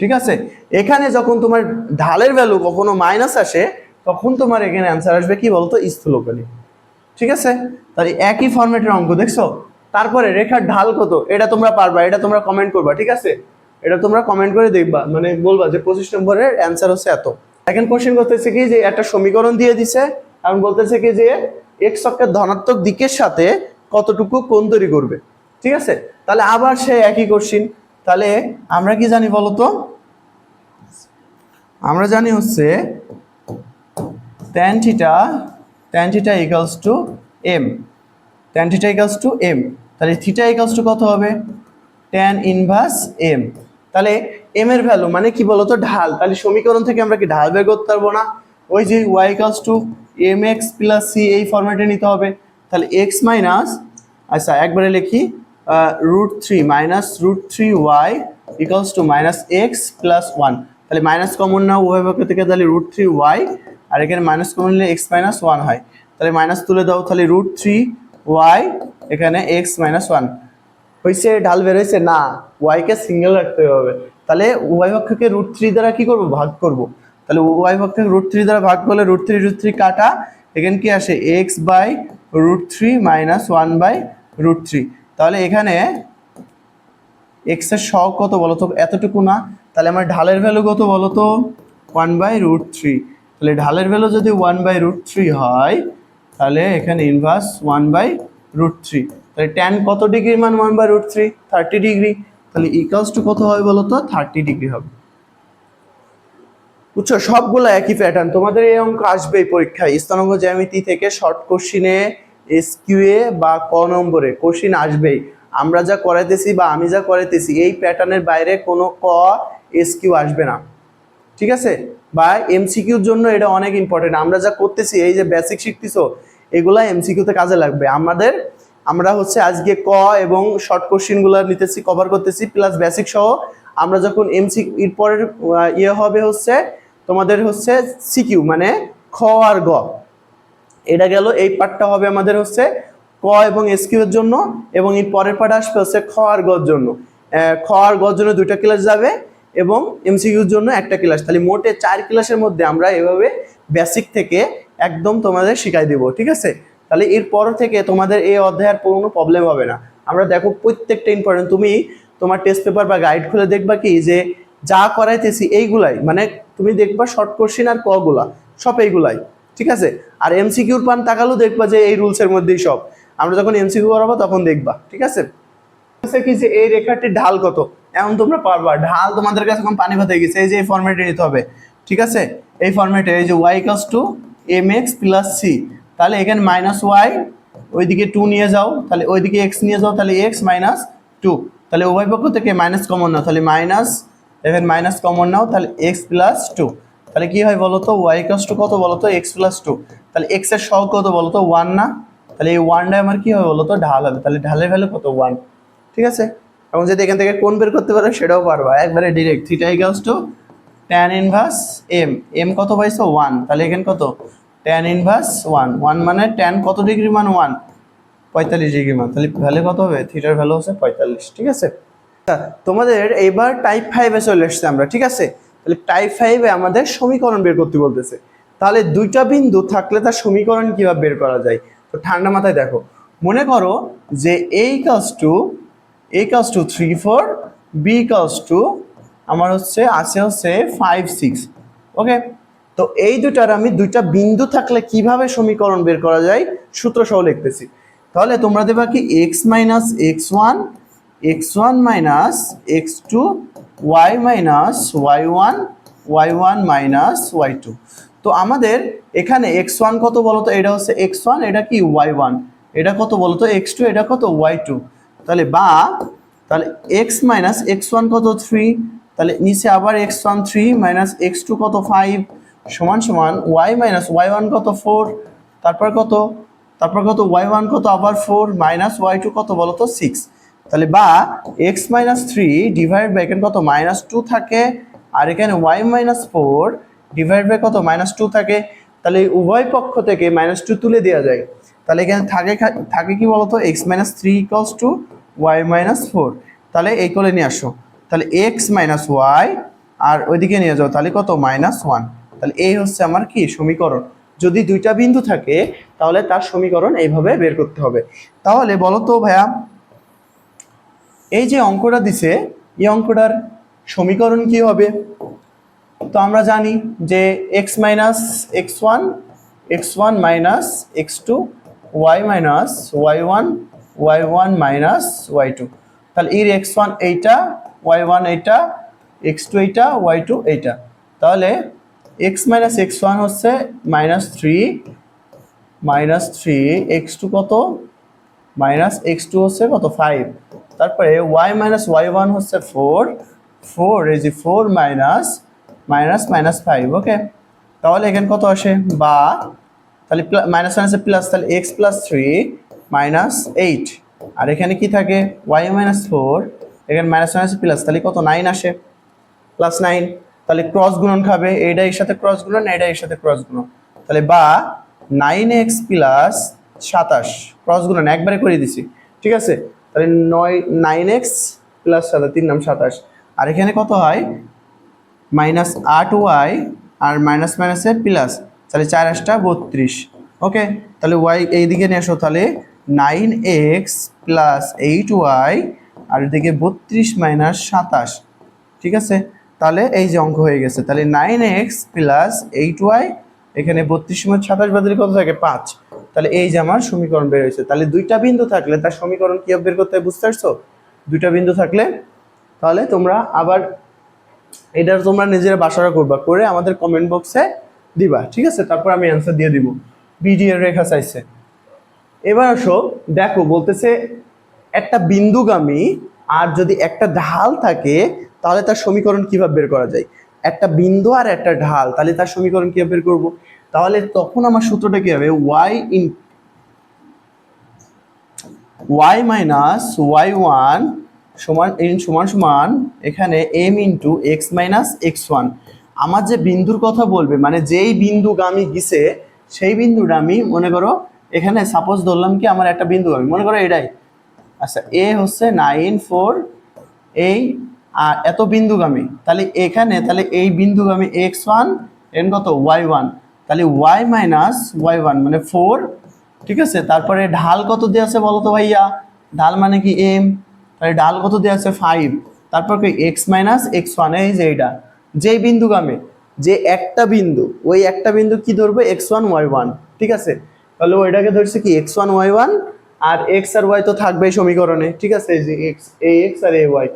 ঠিক আছে। এখানে যখন তোমার ঢালের ভ্যালু কখনো মাইনাস আসে তখন তোমার এখানে অ্যান্সার আসবে কি বলতো, স্থূলকোণী। ঠিক আছে, তাহলে একই ফরম্যাটের অঙ্ক দেখছো। তারপরে রেখার ঢাল কত, এটা তোমরা পারবা, এটা তোমরা কমেন্ট করবা, ঠিক আছে। এটা তোমরা কমেন্ট করে দেখবা, মানে বলবা যে 25 নম্বরের অ্যান্সার হচ্ছে এত। সেকেন্ড কোশ্চেন করতেছে কি যে একটা সমীকরণ দিয়ে দিছে, এবং বলতেছে কি যে এক্স অক্ষের ধনাত্মক দিকের সাথে কতটুকু কোণ তৈরি করবে। ঠিক আছে, তাহলে আবার সে একই কোশ্চেন। তাহলে আমরা কি জানি বলতো, আমরা জানি হচ্ছে tan theta equals two m, tan theta equals two m। তাহলে থিটা ইকুয়ালস টু কত হবে, tan ইনভার্স m। তাহলে m এর ভ্যালু মানে কি বলতো, ঢাল। তাহলে সমীকরণ থেকে আমরা কি ঢাল বের করতে পারবো না, ওই যে y equals to mx plus c এই ফরম্যাটে নিতে হবে। তাহলে x মাইনাস, আচ্ছা একবারে লিখি, √3 minus √3y equals to minus x plus 1। তাহলে মাইনাস কমন নাও উভয় পক্ষ থেকে, তাহলে √3y আর এখানে মাইনাস কমন নিলে x মাইনাস 1 হয়। তাহলে মাইনাস তুলে দাও, তাহলে √3y এখানে x মাইনাস 1 হয়েছে। ঢাল বের হয়েছে না, y কে সিঙ্গেল রাখতে হবে। তাহলে উভয় পক্ষকে √3 দ্বারা কি করব, ভাগ করব। তাহলে উভয় পক্ষকে √3 দ্বারা ভাগ করলে √3 কাটা, এখানে কি আসে x বাই √3 মাইনাস 1/√3। তাহলে এখানে x এর সহগ কত বলতো, এতটুকু না। তাহলে আমার ঢালের ভ্যালু কত বলতো, 1/√3। তাহলে ঢালের ভ্যালু যদি 1/√3 হয় তাহলে এখানে ইনভার্স 1/√3। তাহলে tan কত ডিগ্রি মান 1/√3, 30 ডিগ্রি। তাহলে ইকুয়ালস টু কত হবে বলতো, 30 ডিগ্রি হবে। বুঝছো, সবগুলো একই প্যাটার্ন, তোমাদের এই অঙ্ক আসবেই পরীক্ষায়। স্থানাঙ্ক জ্যামিতি থেকে শর্ট কোশ্চিনে এসকিউএ বা ক নম্বরে কোশ্চিন আসবেই। আমরা যা করাইতেছি বা আমি যা করাইতেছি এই প্যাটার্নের বাইরে কোনো ক এসকিউ আসবে না, ঠিক আছে? বা এমসিকিউর জন্য এটা অনেক ইম্পর্টেন্ট। আমরা যা করতেছি এই যে বেসিক শিখতেছো এগুলা এমসিকিউতে কাজে লাগবে। আমরা হচ্ছে আজকে ক এবং শর্ট কোশ্চিনগুলো নিতেছি, কভার করতেছি, প্লাস বেসিক সহ। আমরা যখন এর পরের ইয়ে হবে হচ্ছে তোমাদের হচ্ছে সিকিউ, মানে খ আর গ। এটা গেল, এই পার্টটা হবে আমাদের হচ্ছে ক এবং এসকিউ এর জন্য, এবং এর পরের পার্ট আসবে হচ্ছে খ আর গর জন্য। খ আর গর জন্য 2টা ক্লাস যাবে এবং এমসিকিউর জন্য একটা ক্লাস। তাহলে মোটে 4 ক্লাসের মধ্যে আমরা এভাবে বেসিক থেকে একদম তোমাদের শিখাই দেবো, ঠিক আছে? তাহলে এরপর থেকে তোমাদের এই অধ্যায়ের কোনো প্রবলেম হবে না। আমরা দেখো প্রত্যেকটা ইম্পর্টেন্ট, তুমি তোমার টেস্ট পেপার বা গাইড খুলে দেখবা কি যে যা করাইতেছি এইগুলাই, মানে তুমি দেখবা শর্ট কোশ্চিন আর কগুলা সব এইগুলাই, ঠিক আছে? আর এমসিকিউর পান তাকালেও দেখবা যে এই রুলসের মধ্যেই সব। আমরা যখন এমসিকিউ করাবো তখন দেখবা, ঠিক আছে? কি যে এই রেখাটির ঢাল কত, এমন তোমরা পারবা। ঢাল তোমাদের কাছে এখন পানি ভাত হয়ে গেছে, এই যে এই ফরম্যাটে নিতে হবে, ঠিক আছে? এই ফরম্যাটে, এই যে y = mx + c, তাহলে এখানে -y, ওইদিকে 2 নিয়ে যাও, তাহলে ওইদিকে x নিয়ে যাও, তাহলে x - 2, তাহলে উভয় পক্ষ থেকে মাইনাস কমন নাও, তাহলে মাইনাস, এখানে মাইনাস কমন নাও, তাহলে x + 2, তাহলে কি হয় বলো তো, y = কত বলো তো, x + 2, তাহলে x এর সহগ কত বলো তো, 1 না? তাহলে এই 1টা আমার কি হবে বলো তো, ঢাল হবে। তাহলে ঢালের ভ্যালু কত, 1, ঠিক আছে? এবং যদি এখান থেকে কোণ বের করতে পারো সেটাও পারবা একবারে direct. Theta = tan inverse m কত পাইছো, 1, তাহলে এখানে কত, tan ইনভার্স 1 মানে tan কত ডিগ্রি মান, 1, 45 ডিগ্রি মান, তাহলে ভ্যালু কত হবে, থিটার ভ্যালু হচ্ছে 45, ঠিক আছে? তোমাদের এবার টাইপ 5 এ চলে এসেছে আমরা, ঠিক আছে? তাহলে টাইপ 5 এ আমাদের সমীকরণ বের করতে বলতেছে। তাহলে দুইটা বিন্দু থাকলে তার সমীকরণ কিভাবে বের করা যায়, তো ঠান্ডা মাথায় দেখো। মনে করো যে a = 3 4, b = আমার হচ্ছে আছে হচ্ছে 5 6, ওকে? তো এই দুটার আমি দুইটা বিন্দু থাকলে কিভাবে সমীকরণ বের করা যায় সূত্র সহ লিখতেছি। তাহলে তোমরা দেবা কি x - x1 x1 - x2 y - y1 y1 - y2। তো আমাদের এখানে x1 কত বলতো, এটা হচ্ছে x1, এটা কি y1, এটা কত বলতো x2, এটা কত y2। তাহলে তাহলে x - x1 কত 3, তাহলে নিচে আবার x1 3 x2 কত 5 সমান সমান y - y1 কত 4, তারপর কত y1 কত আবার 4 y2 কত বলতো 6। তাহলে x - 3 ডিভাইড বাই এখানে কত -2 থাকে, আর এখানে y - 4 ডিভাইড বাই কত -2 থাকে। তাহলে উভয় পক্ষ থেকে -2 তুলে দেওয়া যায়। তাহলে এখানে থাকে কি বলতো, x - 3 = y - 4, তাহলে এই কোলে নিয়ে আসো, তাহলে x - y আর ওইদিকে নিয়ে যাও, তাহলে কত -1। তাহলে এই হচ্ছে আমার কি সমীকরণ। যদি দুইটা বিন্দু থাকে তাহলে তার সমীকরণ এইভাবে বের করতে হবে। তাহলে বলো তো ভাইয়া, এই যে অঙ্কটা দিছে এই অঙ্কটার সমীকরণ কি হবে? তো আমরা জানি যে x - x1 x1 - x2 y - y1 y1 - y2। তাহলে এর x1 এইটা, y1 এইটা, x2 এইটা, y2 এইটা। তাহলে x - x1 হচ্ছে -3 x2 কত -x2 হচ্ছে কত 5, তারপরে y - y1 হচ্ছে 4 এই যে 4 -5, ওকে? তাহলে এখানে কত আসে, তাহলে মাইনাস মাইনাসে প্লাস, তাহলে x + 3 -8, আর এখানে কি থাকে y - 4, এখানে মাইনাস মাইনাসে প্লাস, তাহলে কত 9 আসে, +9। তাহলে ক্রস গুণন খাবে, এইটা এর সাথে ক্রস গুণন, এইটা এর সাথে ক্রস গুণন, তাহলে 9x + 27 ক্রস গুণন একবারে করে দিছি, ঠিক আছে? তাহলে 9x + 27 3 9 27, আর এখানে কত হয় -8y আর মাইনাস মাইনাসে প্লাস, তাহলে 4 8 32, ওকে? তাহলে y এইদিকে নিয়ে আসো, তাহলে 9x + 8y আর এদিকে 32 - 27, ঠিক আছে? তাহলে এই যে অঙ্ক হয়ে গেছে। তাহলে 9x + 8y, এখানে 32 - 27 বাদ কত থাকে 5, তাহলে এই যে আমার সমীকরণ বের হয়েছে। তাহলে দুইটা বিন্দু থাকলে তার সমীকরণ কিভাবে বের করতে হয় বুঝতে পারছো? দুইটা বিন্দু থাকলে, তাহলে তোমরা আবার এটা তোমরা নিজেরা বাসায় করবা, করে আমাদের কমেন্ট বক্সে দিবা, ঠিক আছে? তারপর আমি অ্যান্সার দিয়ে দিব। বিডি এর রেখা চাইছে। এবার আসো দেখো বলতেছে একটা বিন্দুগামী আর যদি একটা ঢাল থাকে তাহলে তার সমীকরণ কিভাবে বের করা যায়। একটা বিন্দু আর একটা ঢাল, তাহলে তার সমীকরণ কিভাবে বের করব? তাহলে তখন আমার সূত্রটা কি হবে, y মাইনাস ওয়াই ওয়ান সমান সমান এখানে m into X minus X one. আমার যে বিন্দুর কথা বলবে, মানে যেই বিন্দুগামী গিয়েছে সেই বিন্দুটা আমি মনে করো এখানে সাপোজ ধরলাম কি আমার একটা বিন্দুগামী, মনে করো এটাই। আচ্ছা, এ হচ্ছে 9 4 এই আর এত বিন্দুগামী, তাহলে এখানে তাহলে এই বিন্দুগামী এক্স ওয়ান এন কত ওয়াই ওয়ান, তাহলে ওয়াই মাইনাস ওয়াই ওয়ান মানে 4। ঠিক আছে, তারপরে ঢাল কত দেওয়া আছে বলো তো ভাইয়া, ঢাল মানে কি এম, তাহলে ঢাল কত দেওয়া আছে 5, তারপর কি এক্স মাইনাস এক্স ওয়ান, এই যে এইটা যেই বিন্দুগামী যে একটা বিন্দু, ওই একটা বিন্দু কি ধরবে এক্স ওয়ান ওয়াই ওয়ান। ঠিক আছে, তাহলে ওইটাকে ধরছে কি এক্স ওয়ান ওয়াই ওয়ান, আর এক্স আর ওয়াই তো থাকবেই সমীকরণে। ঠিক আছে, এই যে x A x R A Y,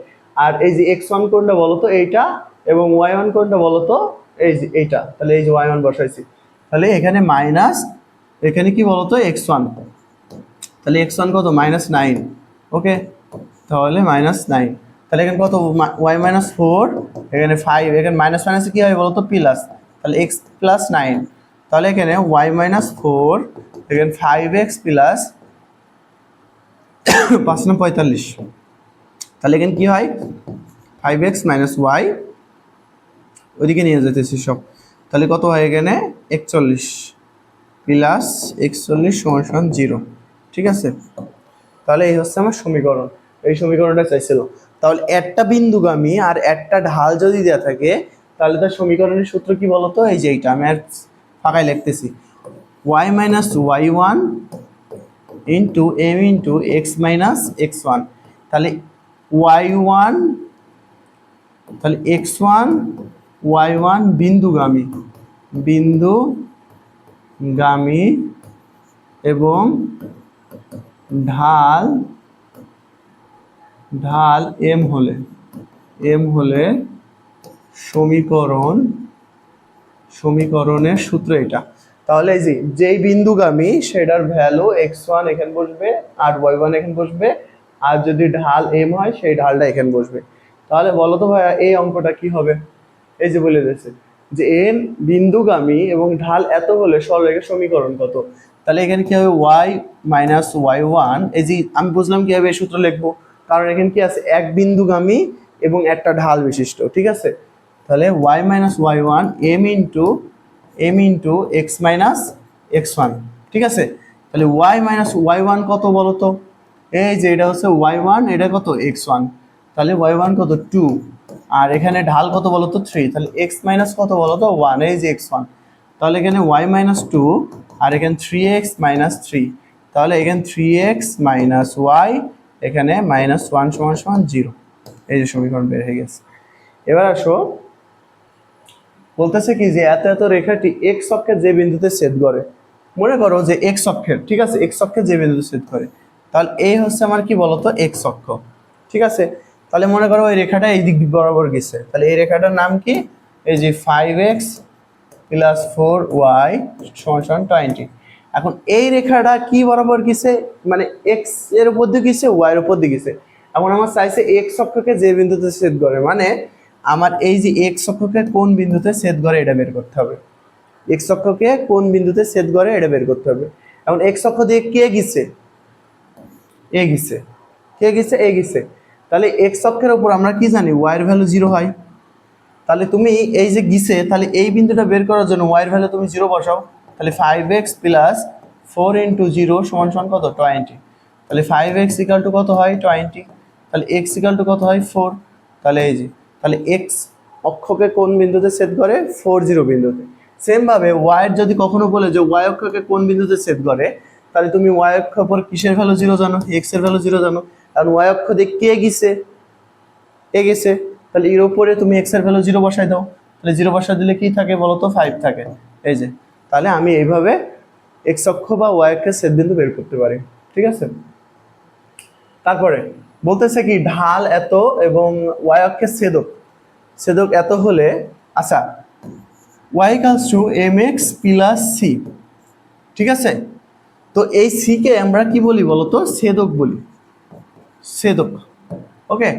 আর এই যে এক্স ওয়ান কোনটা বলো তো এইটা, এবং ওয়াই ওয়ান কোনটা বলো তো এই যে এইটা, তাহলে এই যে ওয়াই ওয়ান বসাইছি, তাহলে এখানে মাইনাস এখানে কি বলতো এক্স ওয়ান, তাহলে এক্স ওয়ান কত -9। ওকে, তাহলে -9, তাহলে এখানে কত ওয়াই মাইনাস 4, এখানে 5, এখানে মাইনাস মাইনাসে কি হয় বলতো প্লাস, তাহলে এক্স প্লাস 9, তাহলে এখানে ওয়াই মাইনাস 4, এখানে 5x প্লাস 5 9 45, তাহলে এখানে কি হয় 5x মাইনাস ওয়াই, ওইদিকে নিয়ে যেতেছি সব, তাহলে কত হয় এখানে 41 প্লাস 41 সমান 0। ঠিক আছে, তাহলে এই হচ্ছে আমার সমীকরণ, এই সমীকরণটা চাইছিল। তাহলে একটা বিন্দুগামী আর একটা ঢাল যদি দেওয়া থাকে তাহলে তার সমীকরণের সূত্র কি বলতো, এই যে এইটা আমি আর ফাঁকায় লিখতেছি, y minus Y one into M into X minus X one, তাহলে ওয়াই ওয়ান, তাহলে এক্স ওয়ান ওয়াই ওয়ান বিন্দুগামী এবং ঢাল এম হলে সমীকরণের সূত্র এটা। তাহলে এই যে যেই বিন্দুগামী সেটার ভ্যালু এক্স ওয়ান এখানে বসবে আর ওয়াই ওয়ান এখানে বসবে, আর যদি ঢাল এম হয় সেই ঢালটা এখানে বসবে। তাহলে বলো তো ভাইয়া এই অঙ্কটা কি হবে, এই যে বলে দিয়েছে যে এম বিন্দুগামী এবং ঢাল এত হলে সরলরেখার সমীকরণ কত। তাহলে এখানে কি হবে ওয়াই মাইনাস ওয়াই ওয়ান, এই যে আমি বুঝলাম কিভাবে এই সূত্র লিখবো, কারণ এখানে কি আছে এক বিন্দুগামী এবং একটা ঢাল বিশিষ্ট। ঠিক আছে, তাহলে Y minus Y one M into X minus X one. ঠিক আছে, তাহলে ওয়াই মাইনাস ওয়াই ওয়ান কত বলো তো, এই যে এটা হচ্ছে ওয়াই ওয়ান, এটা কত এক্স ওয়ান, তাহলে ওয়াই ওয়ান কত 2, আর এখানে ঢাল কত বলো তো 3, তাহলে এক্স মাইনাস কত বলো তো 1, এই যে এক্স ওয়ান, তাহলে এখানে ওয়াই মাইনাস 2 আর এখানে 3x মাইনাস 3, তাহলে এখানে 3x মাইনাস ওয়াই, এখানে -1 সমান 0। এই যে সমীকরণ বের হয়ে গেছে। এবার আসো বলতেছে কি যে এত এত রেখাটি এক্স অক্ষের যে বিন্দুতে ছেদ করে, মনে করো যে এক্স অক্ষের, ঠিক আছে এক্স অক্ষের যে বিন্দুতে ছেদ করে, তাহলে এই হচ্ছে আমার কি বলতো এক্স অক্ষ। ঠিক আছে, তাহলে মনে করো ওই রেখাটা এই দিক বরাবর গেছে, তাহলে এই রেখাটার নাম কি, এই যে 5x প্লাস 4y সমান 20। এখন এই রেখাটা কি বরাবর গেছে, মানে এক্স এর উপর দিয়ে গেছে ওয়াই এর উপর দিয়ে গেছে। এখন আমার চাইছে এক্স অক্ষকে যে বিন্দুতে ছেদ করে, মানে আমার এই যে এক্স অক্ষকে কোন বিন্দুতে ছেদ করে এটা বের করতে হবে, এক্স অক্ষকে কোন বিন্দুতে ছেদ করে এটা বের করতে হবে। এখন এক্স অক্ষ দিয়ে কে গেছে, এ গেছে, কে গেছে এ গেছে, তাহলে এক্স অক্ষের উপর আমরা কি জানি ওয়াই এর ভ্যালু 0 হয়। তাহলে তুমি এই যে গিছে, তাহলে এই বিন্দুটা বের করার জন্য ওয়াই এর ভ্যালু তুমি 0 বসাও, তাহলে 5x প্লাস 4 ইন্টু 0 সমান কত 20, তাহলে 5x ইকাল টু কত হয় 20, তাহলে x ইকাল টু কত হয় 4, তাহলে এই যে তাহলে x অক্ষকে কোন বিন্দুতে ছেদ করে 40 বিন্দুতে। সেম ভাবে y এর যদি কখনো বলে যে y অক্ষকে কোন বিন্দুতে ছেদ করে, তাহলে তুমি y অক্ষের উপর কিসের ভ্যালু 0 জানো, x এর ভ্যালু 0 জানো, কারণ y অক্ষ দিয়ে কে গেছে এ গেছে, তাহলে এর উপরে তুমি x এর ভ্যালু 0 বসাই দাও, তাহলে 0 বসাই দিলে কি থাকে বলো তো 5 থাকে। এই যে তাহলে আমি এইভাবে x অক্ষ বা y অক্ষের ছেদবিন্দু বের করতে পারি। ঠিক আছে, তারপরে বলতেছে কি ঢাল এত এবং y অক্ষের ছেদক এত হলে, আচ্ছা y equals to mx plus c। ঠিক আছে, তো এই সিকে আমরা কি বলি বলতো, ছেদক বলি, ছেদক। ওকে,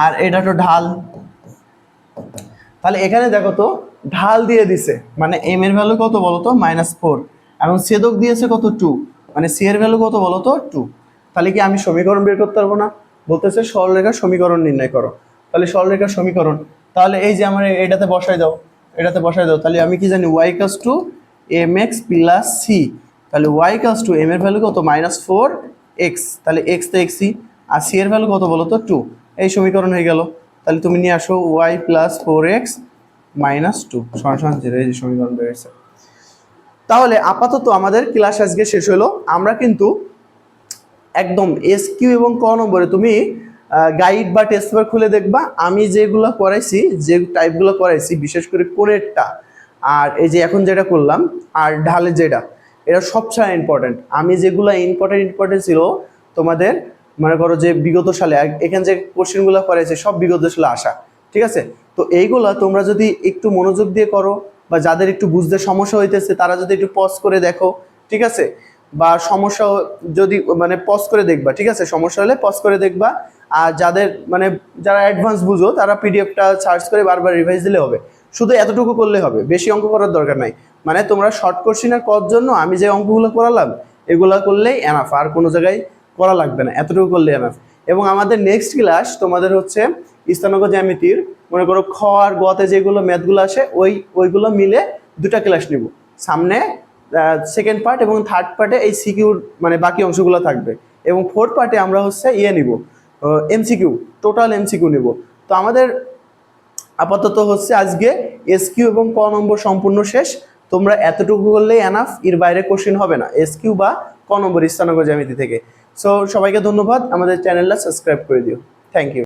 আর এটা তো ঢাল। তাহলে এখানে দেখো তো ঢাল দিয়ে দিছে, মানে এম এর ভ্যালু কত বলতো -4, এবং ছেদক দিয়েছে কত 2, মানে সি এর ভ্যালু কত বলতো 2। তাহলে কি আমি সমীকরণ বের করতে পারবো না? বলতেছে সরলরেখার সমীকরণ নির্ণয় করো। তাহলে সরলরেখার সমীকরণ, তাহলে এই যে আমার এটাতে বসাই দাও, এটাতে বসাই দাও। তাহলে আমি কি জানি y = mx + c। তাহলে y = m এর ভ্যালু কত -4x, তাহলে x তো xই, আর c এর ভ্যালু কত বলতো 2। এই সমীকরণ হয়ে গেল। তাহলে তুমি নিয়ে আসো y + 4x - 2 = 0। এই যে সমীকরণ বেরিয়েছে। তাহলে আপাতত আমাদের ক্লাস আজকে শেষ হলো। আমরা কিন্তু একদম এসকিউ এবং ক নম্বরে তুমি গাইড বা টেস্ট পেপার খুলে দেখবা, আমি যেগুলো করাইছি, যে টাইপগুলো করাইছি, বিশেষ করে কোণেরটা আর এই যে এখন যেটা করলাম আর ঢালে যেটা, এটা সবচেয়ে ইম্পর্টেন্ট। আমি যেগুলো ইম্পর্টেন্ট ছিল তোমাদের, মনে করো যে বিগত সালে এখানে যে কোশ্চেনগুলো করাইছে সব বিগত সালে আসা, ঠিক আছে? তো এইগুলা তোমরা যদি একটু মনোযোগ দিয়ে করো, বা যাদের একটু বুঝতে সমস্যা হইতেছে তারা যদি একটু পজ করে দেখো, ঠিক আছে? বা সমস্যা যদি মানে পজ করে দেখবা, ঠিক আছে? সমস্যা হলে পজ করে দেখবা। আর যাদের মানে যারা অ্যাডভান্স বুঝো তারা পিডিএফটা সার্চ করে বারবার রিভাইজ দিলে হবে। শুধু এতটুকু করলে হবে, বেশি অঙ্ক করার দরকার নাই। মানে তোমরা শর্ট কোশ্চেনের করার জন্য আমি যে অঙ্কগুলো করালাম এগুলা করলেই এনাফ, আর কোনো জায়গায় করা লাগবে না, এতটুকু করলে এনাফ। এবং আমাদের নেক্সট ক্লাস তোমাদের হচ্ছে স্থানাঙ্ক জ্যামিতির, মনে করো খ আর গতে যেগুলো ম্যাথগুলো আসে ওইগুলো মিলে দুটা ক্লাস নিব সামনে। সেকেন্ড পার্ট এবং থার্ড পার্টে এই সিকিউর মানে বাকি অংশগুলো থাকবে, এবং ফোর্থ পার্টে আমরা হচ্ছে নিব এমসিকিউ, টোটাল এমসিকিউ নিব। তো আমাদের আপাতত হচ্ছে আজকে এসকিউ এবং ক নম্বর সম্পূর্ণ শেষ। তোমরা এতটুকু করলেই এনাফ, এর বাইরে কোশ্চেন হবে না এসকিউ বা ক নম্বর স্থানাঙ্ক জ্যামিতি থেকে। সো সবাইকে ধন্যবাদ, আমাদের চ্যানেলটা সাবস্ক্রাইব করে দিও। Thank you.